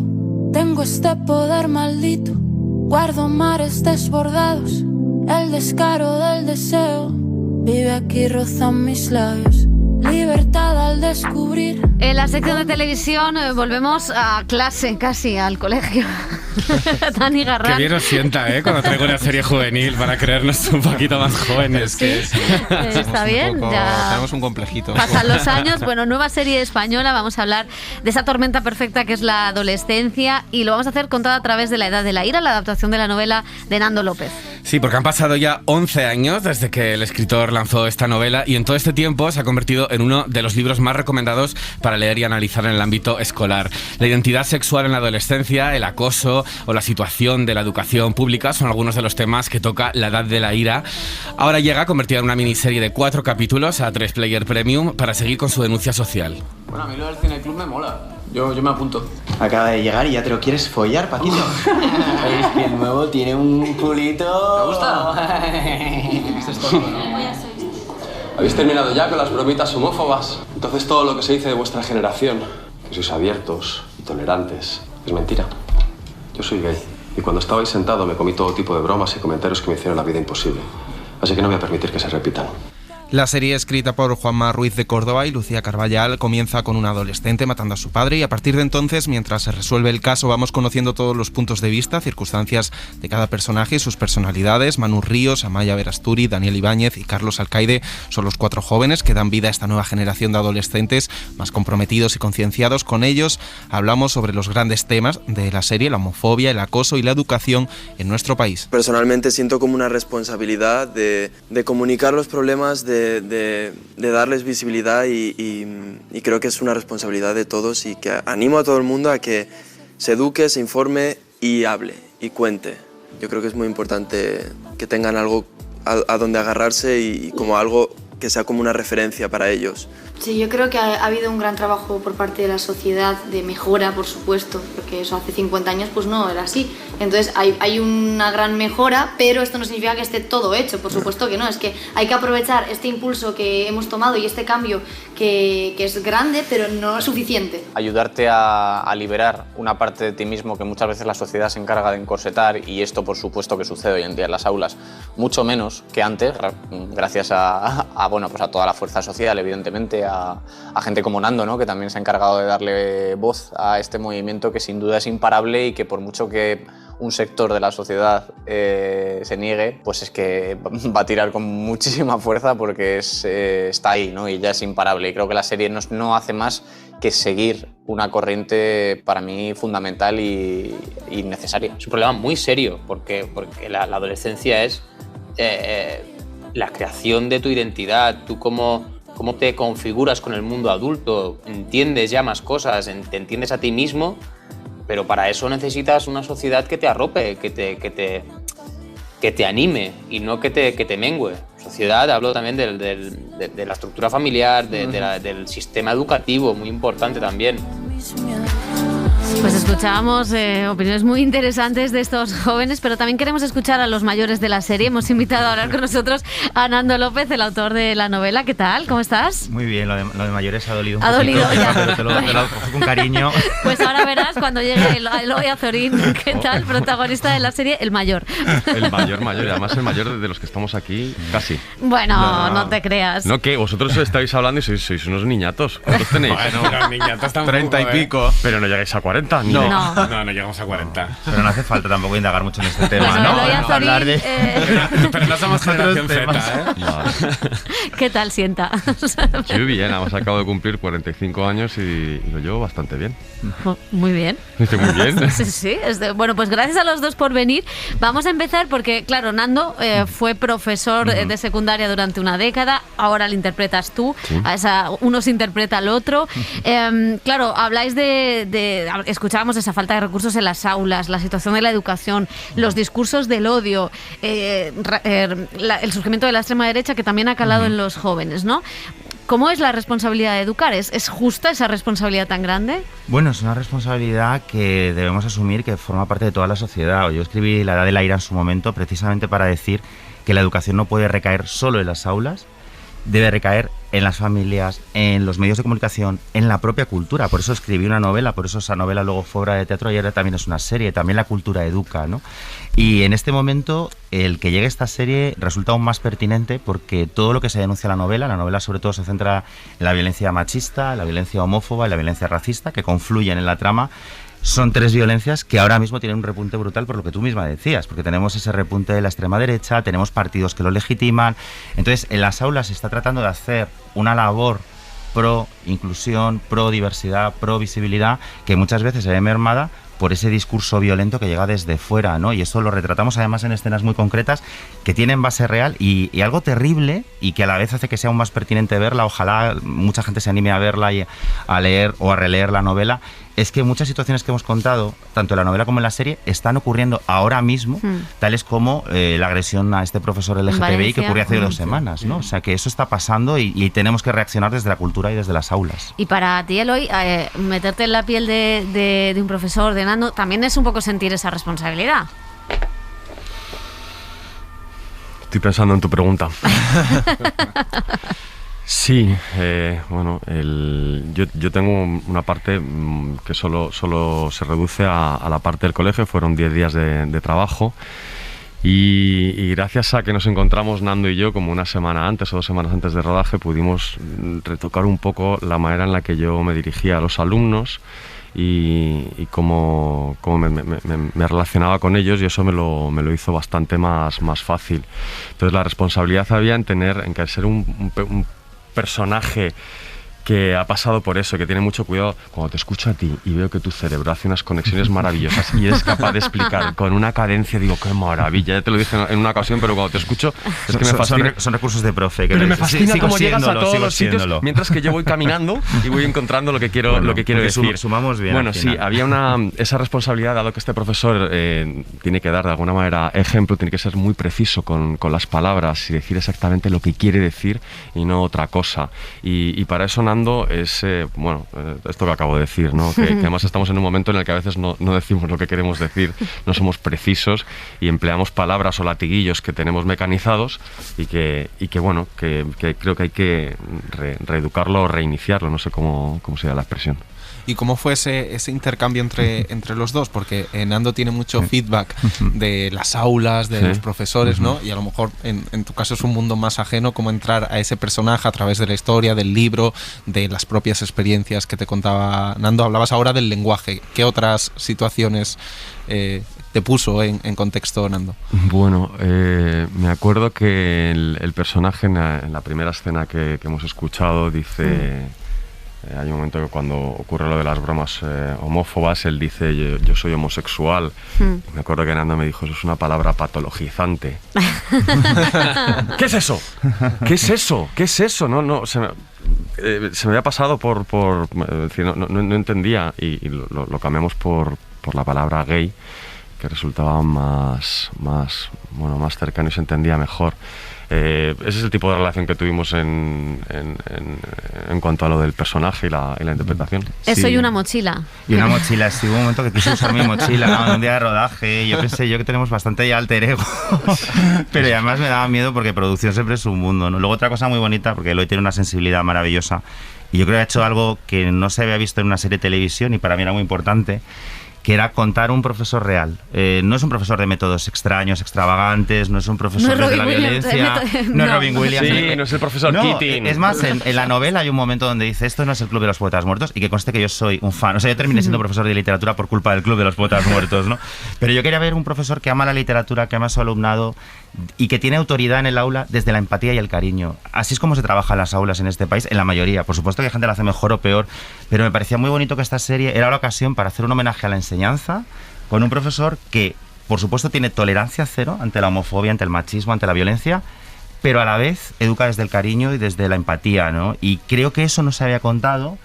S25: Tengo este poder maldito, guardo mares desbordados, el descaro del deseo vive aquí, rozan mis labios. Libertad al descubrir.
S2: En la sección de televisión volvemos a clase, casi al colegio. Dani Garrán.
S26: Qué bien os sienta, cuando traigo una serie juvenil para creernos un poquito más jóvenes.
S2: Sí, está bien. Ya
S26: tenemos un complejito.
S2: Pasan los años. Bueno, nueva serie española. Vamos a hablar de esa tormenta perfecta que es la adolescencia y lo vamos a hacer contada a través de La Edad de la Ira, la adaptación de la novela de Nando López.
S26: Sí, porque han pasado ya 11 años desde que el escritor lanzó esta novela y en todo este tiempo se ha convertido en uno de los libros más recomendados para leer y analizar en el ámbito escolar. La identidad sexual en la adolescencia, el acoso o la situación de la educación pública son algunos de los temas que toca La Edad de la Ira. Ahora llega convertida en una miniserie de 4 capítulos a 3 Player Premium para seguir con su denuncia social.
S27: Bueno, a mí lo del cineclub me mola. Yo me apunto.
S28: Acaba de llegar y ya te lo quieres follar, Paquito.
S27: Es que el nuevo tiene un culito. ¿Te gusta? Esto es tonto, ¿no?
S29: Habéis terminado ya con las bromitas homófobas. Entonces todo lo que se dice de vuestra generación, que sois abiertos y tolerantes, es mentira. Yo soy gay y cuando estabais sentado me comí todo tipo de bromas y comentarios que me hicieron la vida imposible. Así que no voy a permitir que se repitan.
S19: La serie, escrita por Juanma Ruiz de Córdoba y Lucía Carballal, comienza con un adolescente matando a su padre y a partir de entonces, mientras se resuelve el caso, vamos conociendo todos los puntos de vista, circunstancias de cada personaje y sus personalidades. Manu Ríos, Amaya Verasturi, Daniel Ibáñez y Carlos Alcaide son los 4 jóvenes que dan vida a esta nueva generación de adolescentes más comprometidos y concienciados. Con ellos hablamos sobre los grandes temas de la serie, la homofobia, el acoso y la educación en nuestro país.
S30: Personalmente siento como una responsabilidad de comunicar los problemas, de darles visibilidad y creo que es una responsabilidad de todos y que animo a todo el mundo a que se eduque, se informe y hable y cuente. Yo creo que es muy importante que tengan algo a donde agarrarse y como algo que sea como una referencia para ellos.
S3: Sí, yo creo que ha habido un gran trabajo por parte de la sociedad de mejora, por supuesto, porque eso hace 50 años pues no era así. Entonces hay una gran mejora, pero esto no significa que esté todo hecho, por supuesto que no. Es que hay que aprovechar este impulso que hemos tomado y este cambio que es grande, pero no es suficiente.
S27: Ayudarte a liberar una parte de ti mismo que muchas veces la sociedad se encarga de encorsetar, y esto por supuesto que sucede hoy en día en las aulas, mucho menos que antes, gracias a toda la fuerza social, evidentemente, a gente como Nando, ¿no? Que también se ha encargado de darle voz a este movimiento que sin duda es imparable y que por mucho que un sector de la sociedad se niegue, pues es que va a tirar con muchísima fuerza porque está ahí, ¿no? Y ya es imparable. Y creo que la serie no hace más que seguir una corriente para mí fundamental y necesaria.
S5: Es un problema muy serio porque la adolescencia es la creación de tu identidad. Tú cómo te configuras con el mundo adulto, entiendes ya más cosas, te entiendes a ti mismo, pero para eso necesitas una sociedad que te arrope, que te anime y no que te mengue. Sociedad, hablo también de la estructura familiar, del sistema educativo, muy importante también.
S2: Pues escuchábamos opiniones muy interesantes de estos jóvenes, pero también queremos escuchar a los mayores de la serie. Hemos invitado a hablar con nosotros a Nando López, el autor de la novela. ¿Qué tal? ¿Cómo estás?
S13: Muy bien, lo de mayores ha dolido un
S2: poquito. Ha dolido ya.
S13: Pero te lo cojo con cariño.
S2: Pues ahora verás cuando llegue Eloy Azorín, ¿qué tal? Protagonista de la serie, el mayor.
S14: El mayor, y además el mayor de los que estamos aquí, casi.
S2: Bueno, no te creas.
S14: No, que vosotros estáis hablando y sois unos niñatos. ¿Cuántos tenéis?
S26: Bueno, niñatos tampoco,
S14: 30 y pico. Pero no llegáis a 40.
S26: No llegamos a 40.
S13: Pero no hace falta tampoco indagar mucho en este tema,
S2: pues
S13: ¿no?
S2: Hablar de...
S26: pero no somos generación Z,
S14: Vale.
S2: ¿Qué tal sienta?
S14: Yo bien, además acabo de cumplir 45 años y lo llevo bastante bien.
S2: Muy bien.
S14: Dice muy bien.
S2: Sí. Bueno, pues gracias a los dos por venir. Vamos a empezar porque, claro, Nando fue profesor de secundaria durante una década, ahora lo interpretas tú, sí. Uno se interpreta al otro. Claro, habláis escuchábamos esa falta de recursos en las aulas, la situación de la educación, los discursos del odio, el surgimiento de la extrema derecha que también ha calado en los jóvenes, ¿no? ¿Cómo es la responsabilidad de educar? ¿Es justa esa responsabilidad tan grande?
S13: Bueno, es una responsabilidad que debemos asumir, que forma parte de toda la sociedad. Yo escribí La Edad de la Ira en su momento precisamente para decir que la educación no puede recaer solo en las aulas, debe recaer en las familias, en los medios de comunicación, en la propia cultura. Por eso escribí una novela, por eso esa novela luego fue obra de teatro y ahora también es una serie. También la cultura educa, ¿no? Y en este momento el que llegue esta serie resulta aún más pertinente porque todo lo que se denuncia en la novela sobre todo se centra en la violencia machista, la violencia homófoba y la violencia racista, que confluyen en la trama. Son tres violencias que ahora mismo tienen un repunte brutal por lo que tú misma decías, porque tenemos ese repunte de la extrema derecha, tenemos partidos que lo legitiman. Entonces, en las aulas se está tratando de hacer una labor pro inclusión, pro diversidad, pro visibilidad, que muchas veces se ve mermada por ese discurso violento que llega desde fuera, ¿no? Y eso lo retratamos además en escenas muy concretas que tienen base real y algo terrible, y que a la vez hace que sea aún más pertinente verla. Ojalá mucha gente se anime a verla y a leer o a releer la novela. Es que muchas situaciones que hemos contado, tanto en la novela como en la serie, están ocurriendo ahora mismo, tales como la agresión a este profesor LGTBI que ocurrió hace 2 semanas, ¿no? O sea, que eso está pasando y tenemos que reaccionar desde la cultura y desde las aulas.
S2: Y para ti, Eloy, meterte en la piel de un profesor, de Nando, también es un poco sentir esa responsabilidad.
S14: Estoy pensando en tu pregunta. Sí, bueno, yo tengo una parte que solo se reduce a la parte del colegio. Fueron 10 días de trabajo y gracias a que nos encontramos Nando y yo como una semana antes o 2 semanas antes de rodaje, pudimos retocar un poco la manera en la que yo me dirigía a los alumnos y cómo me relacionaba con ellos, y eso me lo hizo bastante más fácil. Entonces la responsabilidad había en que al ser un personaje que ha pasado por eso, que tiene mucho cuidado, cuando te escucho a ti y veo que tu cerebro hace unas conexiones maravillosas y eres capaz de explicar con una cadencia, digo, qué maravilla. Ya te lo dije en una ocasión, pero cuando te escucho es que me fascina.
S13: Son recursos de profe.
S14: Pero me fascina cómo llegas a todos los sitios, mientras que yo voy caminando y voy encontrando lo que quiero decir.
S13: Sumamos bien.
S14: Bueno, sí, había esa responsabilidad, dado que este profesor tiene que dar de alguna manera ejemplo, tiene que ser muy preciso con las palabras y decir exactamente lo que quiere decir y no otra cosa. Y para eso Nando Nando, es esto que acabo de decir, ¿no? Que además estamos en un momento en el que a veces no decimos lo que queremos decir, no somos precisos y empleamos palabras o latiguillos que tenemos mecanizados y que creo que hay que reeducarlo o reiniciarlo, no sé cómo sería la expresión.
S19: ¿Y cómo fue ese intercambio entre los dos? Porque Nando tiene mucho feedback de las aulas, de los profesores, ¿no? Y a lo mejor en tu caso es un mundo más ajeno, cómo entrar a ese personaje a través de la historia, del libro, de las propias experiencias que te contaba Nando. Hablabas ahora del lenguaje. ¿Qué otras situaciones te puso en contexto Nando?
S14: Bueno, me acuerdo que el personaje en la primera escena que hemos escuchado dice... Hay un momento que cuando ocurre lo de las bromas homófobas, él dice, yo soy homosexual. Me acuerdo que Nando me dijo, eso es una palabra patologizante. ¿Qué es eso? ¿Qué es eso? ¿Qué es eso? No, se me había pasado por decir, no entendía y lo cambiamos por la palabra gay, que resultaba más cercano y se entendía mejor. Ese es el tipo de relación que tuvimos en cuanto a lo del personaje y la interpretación.
S2: Eso y una mochila.
S13: Y una mochila, sí, hubo un momento que quise usar mi mochila en un día de rodaje. Yo pensé que tenemos bastante ya alter ego, pero además me daba miedo porque producción siempre es un mundo, ¿no? Luego otra cosa muy bonita, porque Eloy tiene una sensibilidad maravillosa y yo creo que ha hecho algo que no se había visto en una serie de televisión y para mí era muy importante, que era contar un profesor real. No es un profesor de métodos extraños, extravagantes, no es un profesor de la violencia, no es Robin Williams.
S14: Sí, no es el profesor Keating.
S13: Es más, en la novela hay un momento donde dice, esto no es el Club de los Poetas Muertos, y que conste que yo soy un fan. O sea, yo terminé siendo profesor de literatura por culpa del Club de los Poetas Muertos, ¿no? Pero yo quería ver un profesor que ama la literatura, que ama a su alumnado y que tiene autoridad en el aula desde la empatía y el cariño. Así es como se trabaja en las aulas en este país, en la mayoría. Por supuesto que hay gente que lo hace mejor o peor, pero me parecía muy bonito que esta serie era la ocasión para hacer un homenaje a la enseñanza con un profesor que, por supuesto, tiene tolerancia cero ante la homofobia, ante el machismo, ante la violencia, pero a la vez educa desde el cariño y desde la empatía, ¿no? Y creo que eso no se había contado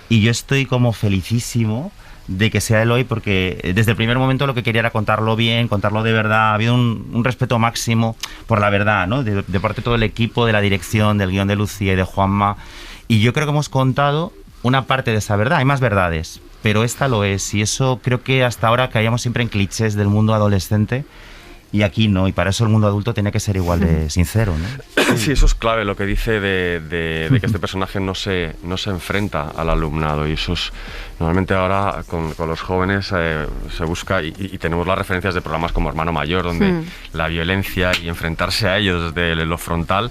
S13: y yo estoy como felicísimo de que sea Eloy, porque desde el primer momento lo que quería era contarlo bien, contarlo de verdad. Ha habido un respeto máximo por la verdad, ¿no? De parte de todo el equipo, de la dirección, del guión de Lucía y de Juanma. Y yo creo que hemos contado una parte de esa verdad. Hay más verdades, pero esta lo es. Y eso creo que hasta ahora caíamos siempre en clichés del mundo adolescente. Y aquí no, y para eso el mundo adulto tiene que ser igual de sincero, ¿no?
S14: Sí, eso es clave, lo que dice de que este personaje no se enfrenta al alumnado, y eso es, normalmente ahora con los jóvenes se busca, y tenemos las referencias de programas como Hermano Mayor, donde la violencia y enfrentarse a ellos desde lo frontal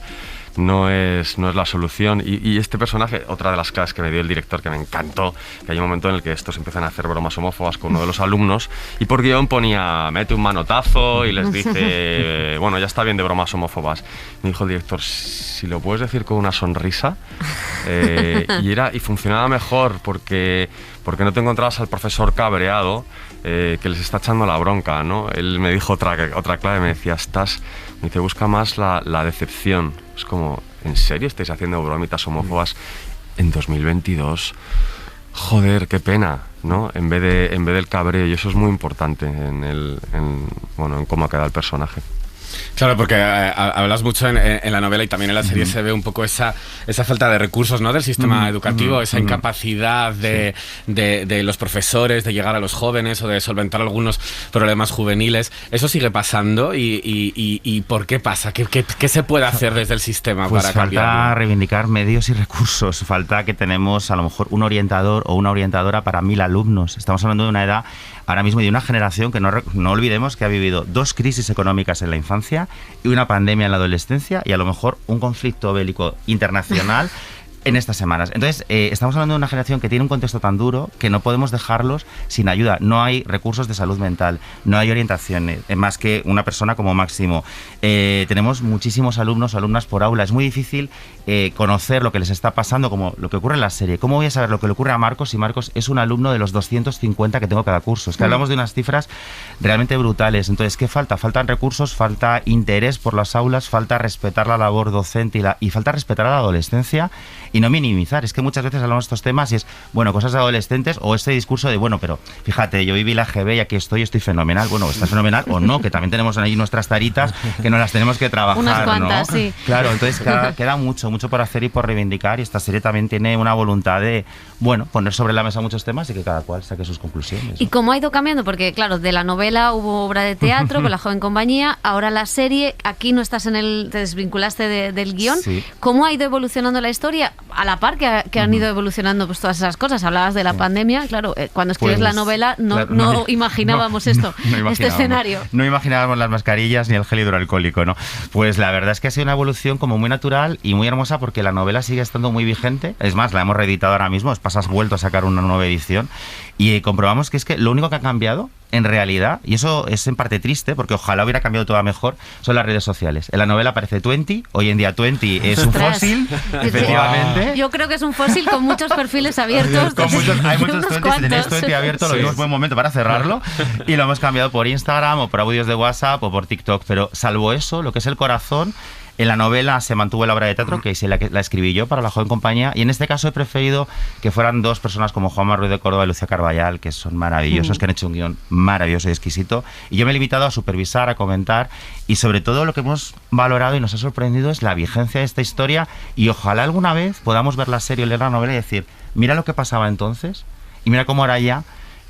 S14: no es la solución. Y este personaje, otra de las clases que me dio el director que me encantó, que hay un momento en el que estos empiezan a hacer bromas homófobas con uno de los alumnos y por guión ponía, mete un manotazo y les dice, bueno, ya está bien de bromas homófobas. Me dijo el director, si lo puedes decir con una sonrisa, y funcionaba mejor porque no te encontrabas al profesor cabreado que les está echando la bronca, ¿no? Él me dijo otra clave, me decía, me dice, busca más la decepción. Es como, ¿en serio estáis haciendo bromitas homófobas en 2022? Joder, qué pena, ¿no? En vez del cabreo, y eso es muy importante en cómo queda el personaje.
S26: Claro, porque hablas mucho en la novela y también en la serie se ve un poco esa falta de recursos, ¿no?, del sistema educativo, esa incapacidad de los profesores de llegar a los jóvenes o de solventar algunos problemas juveniles. ¿Eso sigue pasando y por qué pasa? ¿Qué se puede hacer desde el sistema para cambiarlo?
S13: Falta reivindicar medios y recursos, falta que tenemos a lo mejor un orientador o una orientadora para 1000 alumnos. Estamos hablando de una edad ahora mismo y de una generación que no olvidemos que ha vivido 2 crisis económicas en la infancia y una pandemia en la adolescencia y a lo mejor un conflicto bélico internacional en estas semanas. Entonces, estamos hablando de una generación que tiene un contexto tan duro que no podemos dejarlos sin ayuda. No hay recursos de salud mental, no hay orientación, más que una persona como máximo. Tenemos muchísimos alumnos o alumnas por aula. Es muy difícil conocer lo que les está pasando, como lo que ocurre en la serie. ¿Cómo voy a saber lo que le ocurre a Marcos si Marcos es un alumno de los 250 que tengo cada curso? Es que hablamos de unas cifras realmente brutales. Entonces, ¿qué falta? Faltan recursos, falta interés por las aulas, falta respetar la labor docente y falta respetar a la adolescencia y no minimizar. Es que muchas veces hablamos de estos temas y es, bueno, cosas de adolescentes o este discurso de, bueno, pero fíjate, yo viví la GB y aquí estoy fenomenal. Bueno, estás fenomenal o no, que también tenemos ahí nuestras taritas que nos las tenemos que trabajar,
S2: unas cuantas,
S13: ¿no?
S2: Sí.
S13: Claro, entonces queda mucho por hacer y por reivindicar, y esta serie también tiene una voluntad de, bueno, poner sobre la mesa muchos temas y que cada cual saque sus conclusiones, ¿no?
S2: ¿Y cómo ha ido cambiando? Porque, claro, de la novela hubo obra de teatro con La joven compañía, ahora la serie, aquí no estás te desvinculaste del guión.
S13: Sí.
S2: ¿Cómo ha ido evolucionando la historia? A la par que han ido evolucionando pues todas esas cosas. Hablabas de la pandemia, claro, cuando escribes
S13: Pues,
S2: la novela
S13: claro,
S2: no imaginábamos esto, este escenario.
S13: No imaginábamos las mascarillas ni el gel hidroalcohólico, ¿no? Pues la verdad es que ha sido una evolución como muy natural y muy hermosa, porque la novela sigue estando muy vigente. Es más, la hemos reeditado ahora mismo, has vuelto a sacar una nueva edición, y comprobamos que es que lo único que ha cambiado en realidad, y eso es en parte triste porque ojalá hubiera cambiado todo a mejor, son las redes sociales. En la novela aparece Twenty, hoy en día Twenty es un fósil, efectivamente.
S2: Yo creo que es un fósil con muchos perfiles abiertos.
S13: Hay muchos Twenty, si tenéis Twenty abierto, lo vimos buen momento para cerrarlo, y lo hemos cambiado por Instagram o por audios de WhatsApp o por TikTok, pero salvo eso, lo que es el corazón, en la novela se mantuvo la obra de teatro, que la escribí yo para La joven compañía, y en este caso he preferido que fueran dos personas como Juanma Ruiz de Córdoba y Lucía Carballal, que son maravillosos, que han hecho un guión maravilloso y exquisito, y yo me he limitado a supervisar, a comentar, y sobre todo lo que hemos valorado y nos ha sorprendido es la vigencia de esta historia, y ojalá alguna vez podamos ver la serie o leer la novela y decir, mira lo que pasaba entonces, y mira cómo ahora ya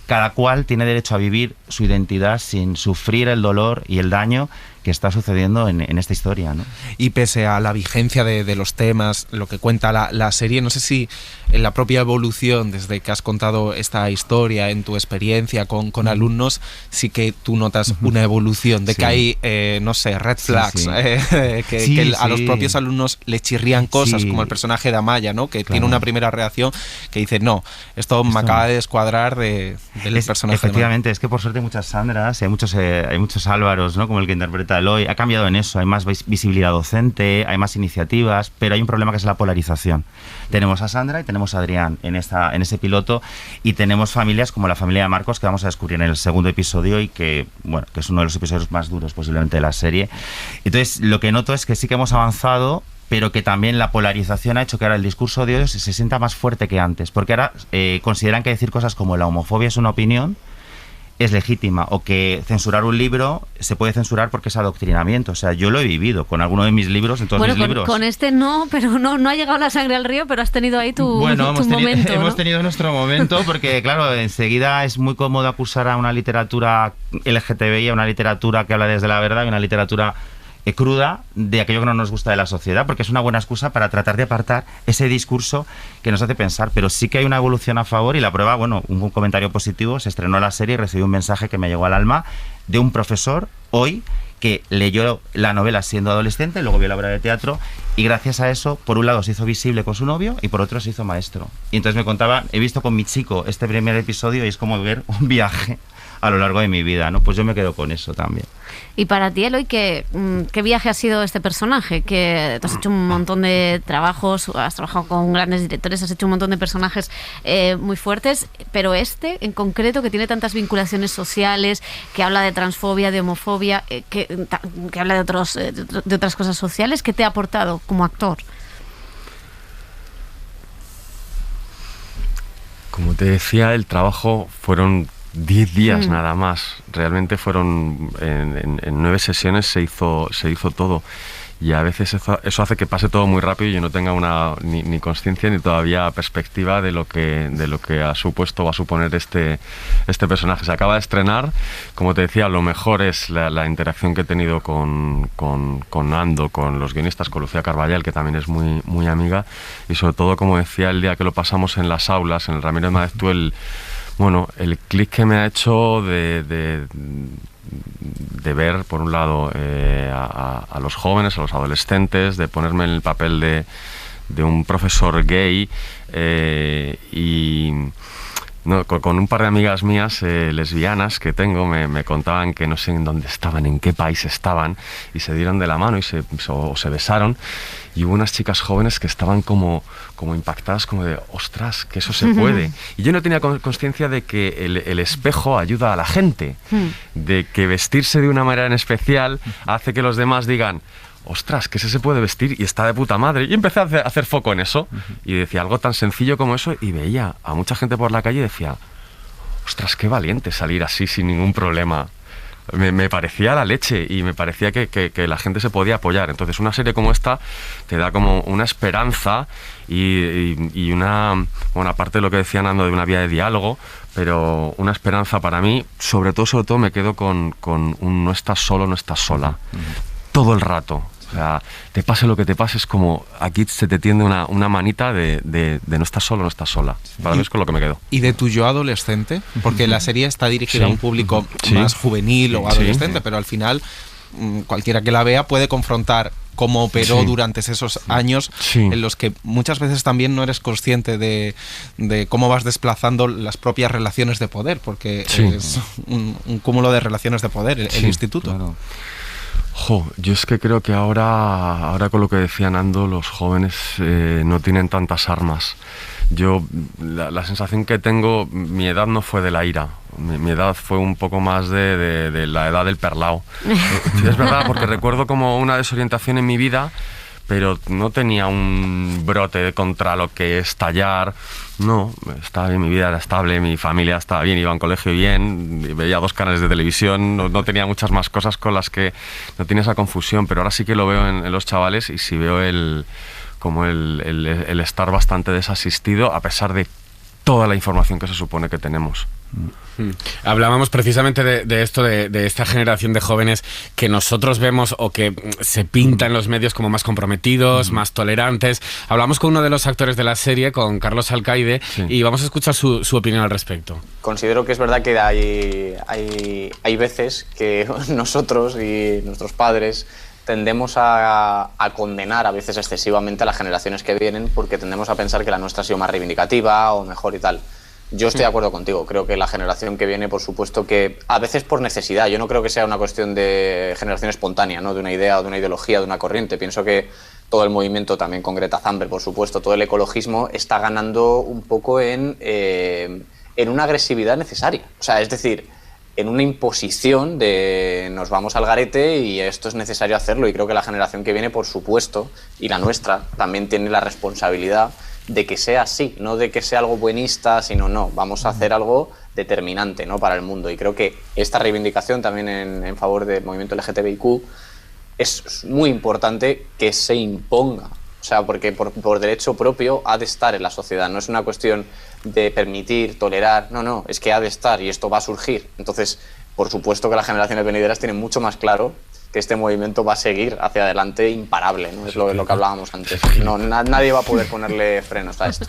S13: cada cual tiene derecho a vivir su identidad sin sufrir el dolor y el daño que está sucediendo en esta historia, ¿no?
S19: Y pese a la vigencia de los temas, lo que cuenta la serie, no sé si en la propia evolución, desde que has contado esta historia, en tu experiencia con alumnos, sí que tú notas una evolución, de que hay, no sé, red flags, que a los propios alumnos le chirrían cosas, como el personaje de Amaya, ¿no? Que tiene una primera reacción que dice, no, esto me acaba de descuadrar del personaje.
S13: Efectivamente, es que por suerte hay muchas Sandras, hay muchos Álvaros, ¿no? Como el que interpreta Eloy. Ha cambiado en eso, hay más visibilidad docente, hay más iniciativas, pero hay un problema que es la polarización. Tenemos a Sandra y tenemos a Adrián en ese piloto, y tenemos familias como la familia de Marcos, que vamos a descubrir en el segundo episodio, y que, bueno, que es uno de los episodios más duros posiblemente de la serie. Entonces, lo que noto es que sí que hemos avanzado, pero que también la polarización ha hecho que ahora el discurso de odio se sienta más fuerte que antes, porque ahora consideran que decir cosas como la homofobia es una opinión, es legítima, o que censurar un libro se puede censurar porque es adoctrinamiento. O sea, yo lo he vivido con alguno de mis libros, en todos mis libros.
S2: Con este no, pero no ha llegado la sangre al río, pero has tenido ahí tu momento, ¿no?
S13: Hemos tenido nuestro momento, porque claro, enseguida es muy cómodo acusar a una literatura LGTBI, a una literatura que habla desde la verdad, y una literatura cruda de aquello que no nos gusta de la sociedad, porque es una buena excusa para tratar de apartar ese discurso que nos hace pensar. Pero sí que hay una evolución a favor, y la prueba, bueno, un comentario positivo: se estrenó la serie y recibí un mensaje que me llegó al alma de un profesor hoy que leyó la novela siendo adolescente, luego vio la obra de teatro, y gracias a eso, por un lado se hizo visible con su novio y por otro se hizo maestro. Y entonces me contaba, he visto con mi chico este primer episodio y es como ver un viaje a lo largo de mi vida, ¿no? Pues yo me quedo con eso también.
S2: Y para ti, Eloy, ¿qué viaje ha sido este personaje? Que tú has hecho un montón de trabajos, has trabajado con grandes directores, has hecho un montón de personajes muy fuertes, pero este en concreto, que tiene tantas vinculaciones sociales, que habla de transfobia, de homofobia, que habla de otras cosas sociales, ¿qué te ha aportado como actor?
S14: Como te decía, el trabajo fueron 10 días nada más. Realmente fueron en 9 sesiones se hizo todo, y a veces eso hace que pase todo muy rápido y yo no tenga ni consciencia ni todavía perspectiva de lo que ha supuesto o va a suponer este personaje. Se acaba de estrenar, como te decía, lo mejor es la interacción que he tenido con Ando, con los guionistas, con Lucía Carballal, que también es muy, muy amiga, y sobre todo, como decía, el día que lo pasamos en las aulas, en el Ramírez Maeztu, el clic que me ha hecho de ver, por un lado, a los jóvenes, a los adolescentes, de ponerme en el papel de un profesor gay, y no, con un par de amigas mías lesbianas que tengo, me contaban que no sé en dónde estaban, en qué país estaban, y se dieron de la mano y se besaron, y hubo unas chicas jóvenes que estaban como impactadas, como de, ostras, que eso se puede. Y yo no tenía consciencia de que el espejo ayuda a la gente, de que vestirse de una manera en especial hace que los demás digan, ostras, que ese se puede vestir y está de puta madre. Y empecé a hacer foco en eso y decía algo tan sencillo como eso y veía a mucha gente por la calle y decía, ostras, qué valiente salir así sin ningún problema. Me parecía la leche y me parecía que la gente se podía apoyar. Entonces una serie como esta te da como una esperanza y una, bueno, aparte de lo que decía Nando de una vía de diálogo, pero una esperanza para mí, sobre todo me quedo con un no estás solo, no estás sola. Todo el rato. O sea, te pase lo que te pase, es como aquí se te tiende una manita de no estás solo, no estás sola. Para mí es con lo que me quedo.
S19: ¿Y de tu yo adolescente? Porque la serie está dirigida a un público más juvenil o adolescente, pero al final cualquiera que la vea puede confrontar cómo operó durante esos años en los que muchas veces también no eres consciente de cómo vas desplazando las propias relaciones de poder, porque es un cúmulo de relaciones de poder el instituto.
S14: Claro. Yo es que creo que ahora con lo que decía Nando, los jóvenes no tienen tantas armas. Yo, la sensación que tengo, mi edad no fue de la ira, mi edad fue un poco más de la edad del perlao. Es verdad, porque recuerdo como una desorientación en mi vida, pero no tenía un brote contra lo que estallar. No, estaba bien, mi vida era estable, mi familia estaba bien, iba a un colegio bien, veía 2 canales de televisión, no tenía muchas más cosas con las que no tenía esa confusión, pero ahora sí que lo veo en los chavales y sí veo el estar bastante desasistido a pesar de toda la información que se supone que tenemos.
S26: Hablábamos precisamente de esto, de esta generación de jóvenes que nosotros vemos o que se pinta en los medios como más comprometidos, más tolerantes. Hablamos con uno de los actores de la serie, con Carlos Alcaide, y vamos a escuchar su opinión al respecto.
S27: Considero que es verdad que hay veces que nosotros y nuestros padres tendemos a condenar a veces excesivamente a las generaciones que vienen porque tendemos a pensar que la nuestra ha sido más reivindicativa o mejor y tal. Yo estoy de acuerdo contigo, creo que la generación que viene, por supuesto que a veces por necesidad, yo no creo que sea una cuestión de generación espontánea, ¿no? De una idea o de una ideología, de una corriente. Pienso que todo el movimiento, también con Greta Thunberg, por supuesto, todo el ecologismo está ganando un poco en una agresividad necesaria. O sea, es decir, en una imposición de nos vamos al garete y esto es necesario hacerlo, y creo que la generación que viene, por supuesto, y la nuestra, también tiene la responsabilidad de que sea así, no de que sea algo buenista, sino vamos a hacer algo determinante, ¿no?, para el mundo. Y creo que esta reivindicación también en favor del movimiento LGTBIQ es muy importante que se imponga. O sea, porque por derecho propio ha de estar en la sociedad, no es una cuestión de permitir, tolerar, no, es que ha de estar y esto va a surgir. Entonces, por supuesto que las generaciones venideras tienen mucho más claro que este movimiento va a seguir hacia adelante imparable, ¿no? Es lo que hablábamos antes. Nadie va a poder ponerle frenos a esto.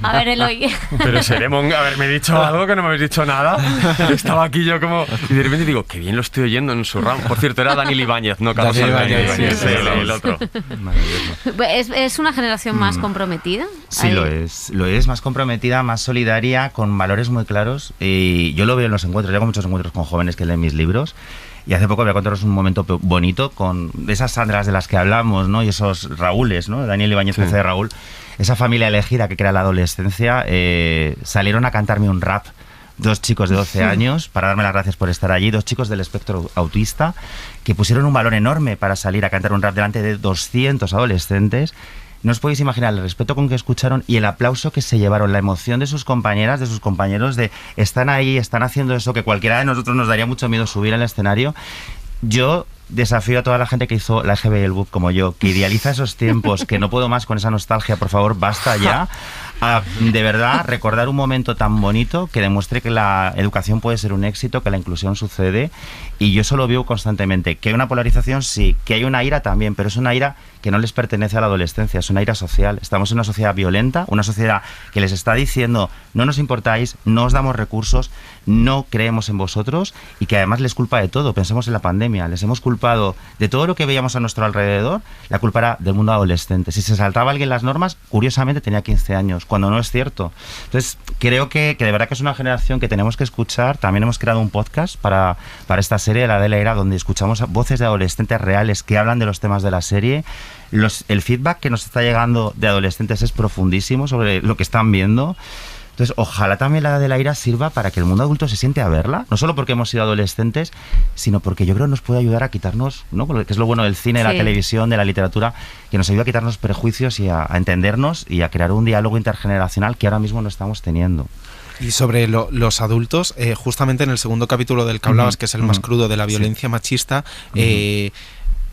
S2: A ver, Eloy.
S14: Pero Seremón, haberme dicho algo que no me habéis dicho nada. Estaba aquí yo como... Y de repente digo, qué bien lo estoy oyendo en su ramo. Por cierto, era Daniel Ibáñez, no Carlos Ibáñez. Sí, el otro.
S2: ¿Es una generación más comprometida?
S13: Sí, lo es más comprometida, más solidaria, con valores muy claros. Y yo lo veo en los encuentros, yo hago muchos encuentros con jóvenes que leen mis libros. Y hace poco voy a contaros un momento bonito con esas Sandras de las que hablamos, ¿no? Y esos Raúles, ¿no? Daniel Ibáñez, que hace de Raúl. Esa familia elegida que crea la adolescencia, salieron a cantarme un rap 2 chicos de 12 años para darme las gracias por estar allí, 2 chicos del espectro autista que pusieron un valor enorme para salir a cantar un rap delante de 200 adolescentes. No os podéis imaginar el respeto con que escucharon y el aplauso que se llevaron, la emoción de sus compañeras, de sus compañeros, de están ahí, están haciendo eso que cualquiera de nosotros nos daría mucho miedo subir al escenario. Yo desafío a toda la gente que hizo la EGB y el BUP como yo, que idealiza esos tiempos, que no puedo más con esa nostalgia, por favor, basta ya. A, de verdad, recordar un momento tan bonito que demuestre que la educación puede ser un éxito, que la inclusión sucede, y yo solo veo constantemente que hay una polarización, sí, que hay una ira también, pero es una ira que no les pertenece a la adolescencia, es una ira social. Estamos en una sociedad violenta, una sociedad que les está diciendo no nos importáis, no os damos recursos, no creemos en vosotros, y que además les culpa de todo. Pensemos en la pandemia, les hemos culpado de todo lo que veíamos a nuestro alrededor, la culpa era del mundo adolescente. Si se saltaba alguien las normas, curiosamente tenía 15 años, cuando no es cierto. Entonces, creo que de verdad que es una generación que tenemos que escuchar. También hemos creado un podcast para esta serie, La de la Era, donde escuchamos voces de adolescentes reales que hablan de los temas de la serie. El feedback que nos está llegando de adolescentes es profundísimo sobre lo que están viendo. Entonces, ojalá también la edad de la ira sirva para que el mundo adulto se siente a verla, no solo porque hemos sido adolescentes, sino porque yo creo que nos puede ayudar a quitarnos, ¿no? Que es lo bueno del cine, de la televisión, de la literatura, que nos ayuda a quitarnos prejuicios y a entendernos y a crear un diálogo intergeneracional que ahora mismo no estamos teniendo.
S19: Y sobre los adultos, justamente en el segundo capítulo del que hablabas, que es el más crudo de la violencia machista,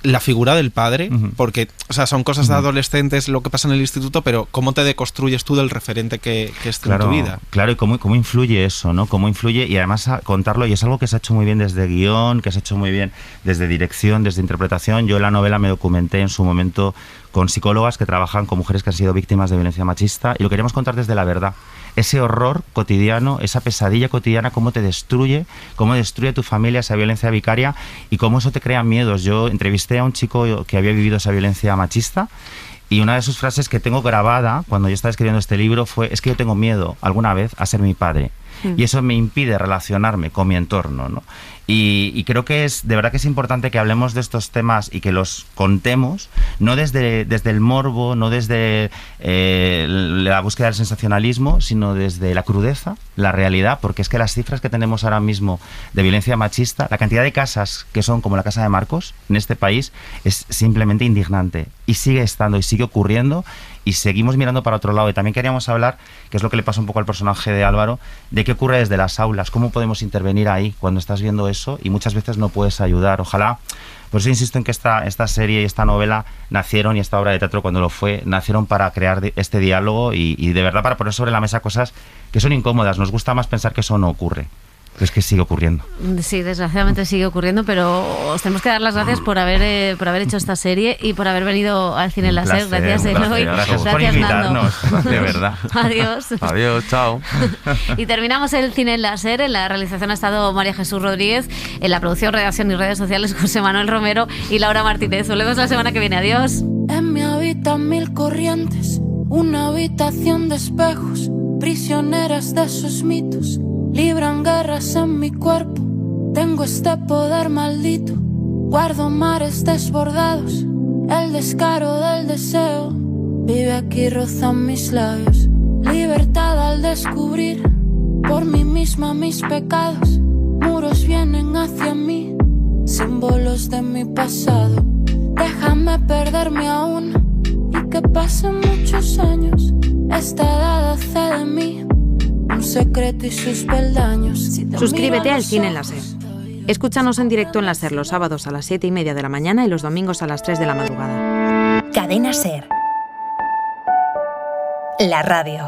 S19: la figura del padre, porque son cosas de adolescentes lo que pasa en el instituto, pero ¿cómo te deconstruyes tú del referente que es en tu vida?
S13: Claro, y cómo influye eso, ¿no? Cómo influye, y además contarlo, y es algo que se ha hecho muy bien desde guión, que se ha hecho muy bien desde dirección, desde interpretación. Yo en la novela me documenté en su momento con psicólogas que trabajan con mujeres que han sido víctimas de violencia machista, y lo queríamos contar desde la verdad. Ese horror cotidiano, esa pesadilla cotidiana, cómo te destruye, cómo destruye tu familia esa violencia vicaria y cómo eso te crea miedos. Yo entrevisté a un chico que había vivido esa violencia machista y una de sus frases que tengo grabada cuando yo estaba escribiendo este libro fue: es que yo tengo miedo alguna vez a ser mi padre. Y eso me impide relacionarme con mi entorno, ¿no? Y creo que de verdad que es importante que hablemos de estos temas y que los contemos, no desde el morbo, no desde la búsqueda del sensacionalismo, sino desde la crudeza, la realidad, porque es que las cifras que tenemos ahora mismo de violencia machista, la cantidad de casas que son como la casa de Marcos en este país es simplemente indignante y sigue estando y sigue ocurriendo. Y seguimos mirando para otro lado. Y también queríamos hablar, que es lo que le pasa un poco al personaje de Álvaro, de qué ocurre desde las aulas, cómo podemos intervenir ahí cuando estás viendo eso y muchas veces no puedes ayudar. Ojalá, por eso insisto en que esta serie y esta novela nacieron, y esta obra de teatro cuando lo fue, nacieron para crear este diálogo y de verdad para poner sobre la mesa cosas que son incómodas. Nos gusta más pensar que eso no ocurre. Es que sigue ocurriendo.
S2: Sí, desgraciadamente sigue ocurriendo, pero os tenemos que dar las gracias por haber hecho esta serie y por haber venido al Cine en la SER. Gracias, Eloy.
S13: Gracias por invitarnos, Nando. De verdad.
S2: Adiós.
S26: Adiós, chao.
S2: Y terminamos el Cine en la SER. En la realización ha estado María Jesús Rodríguez, en la producción, redacción y redes sociales José Manuel Romero y Laura Martínez. Volvemos la semana que viene. Adiós.
S25: En mi habitan 1000 corrientes, una habitación de espejos, prisioneras de sus mitos. Libran guerras en mi cuerpo, tengo este poder maldito. Guardo mares desbordados, el descaro del deseo vive aquí, roza mis labios. Libertad al descubrir por mí misma mis pecados. Muros vienen hacia mí, símbolos de mi pasado. Déjame perderme aún y que pasen muchos años. Esta edad hace de mí un secreto y sus peldaños.
S1: Suscríbete al Cine en la SER. Escúchanos en directo en la SER los sábados a las 7:30 de la mañana y los domingos a las 3 de la madrugada.
S6: Cadena SER. La radio.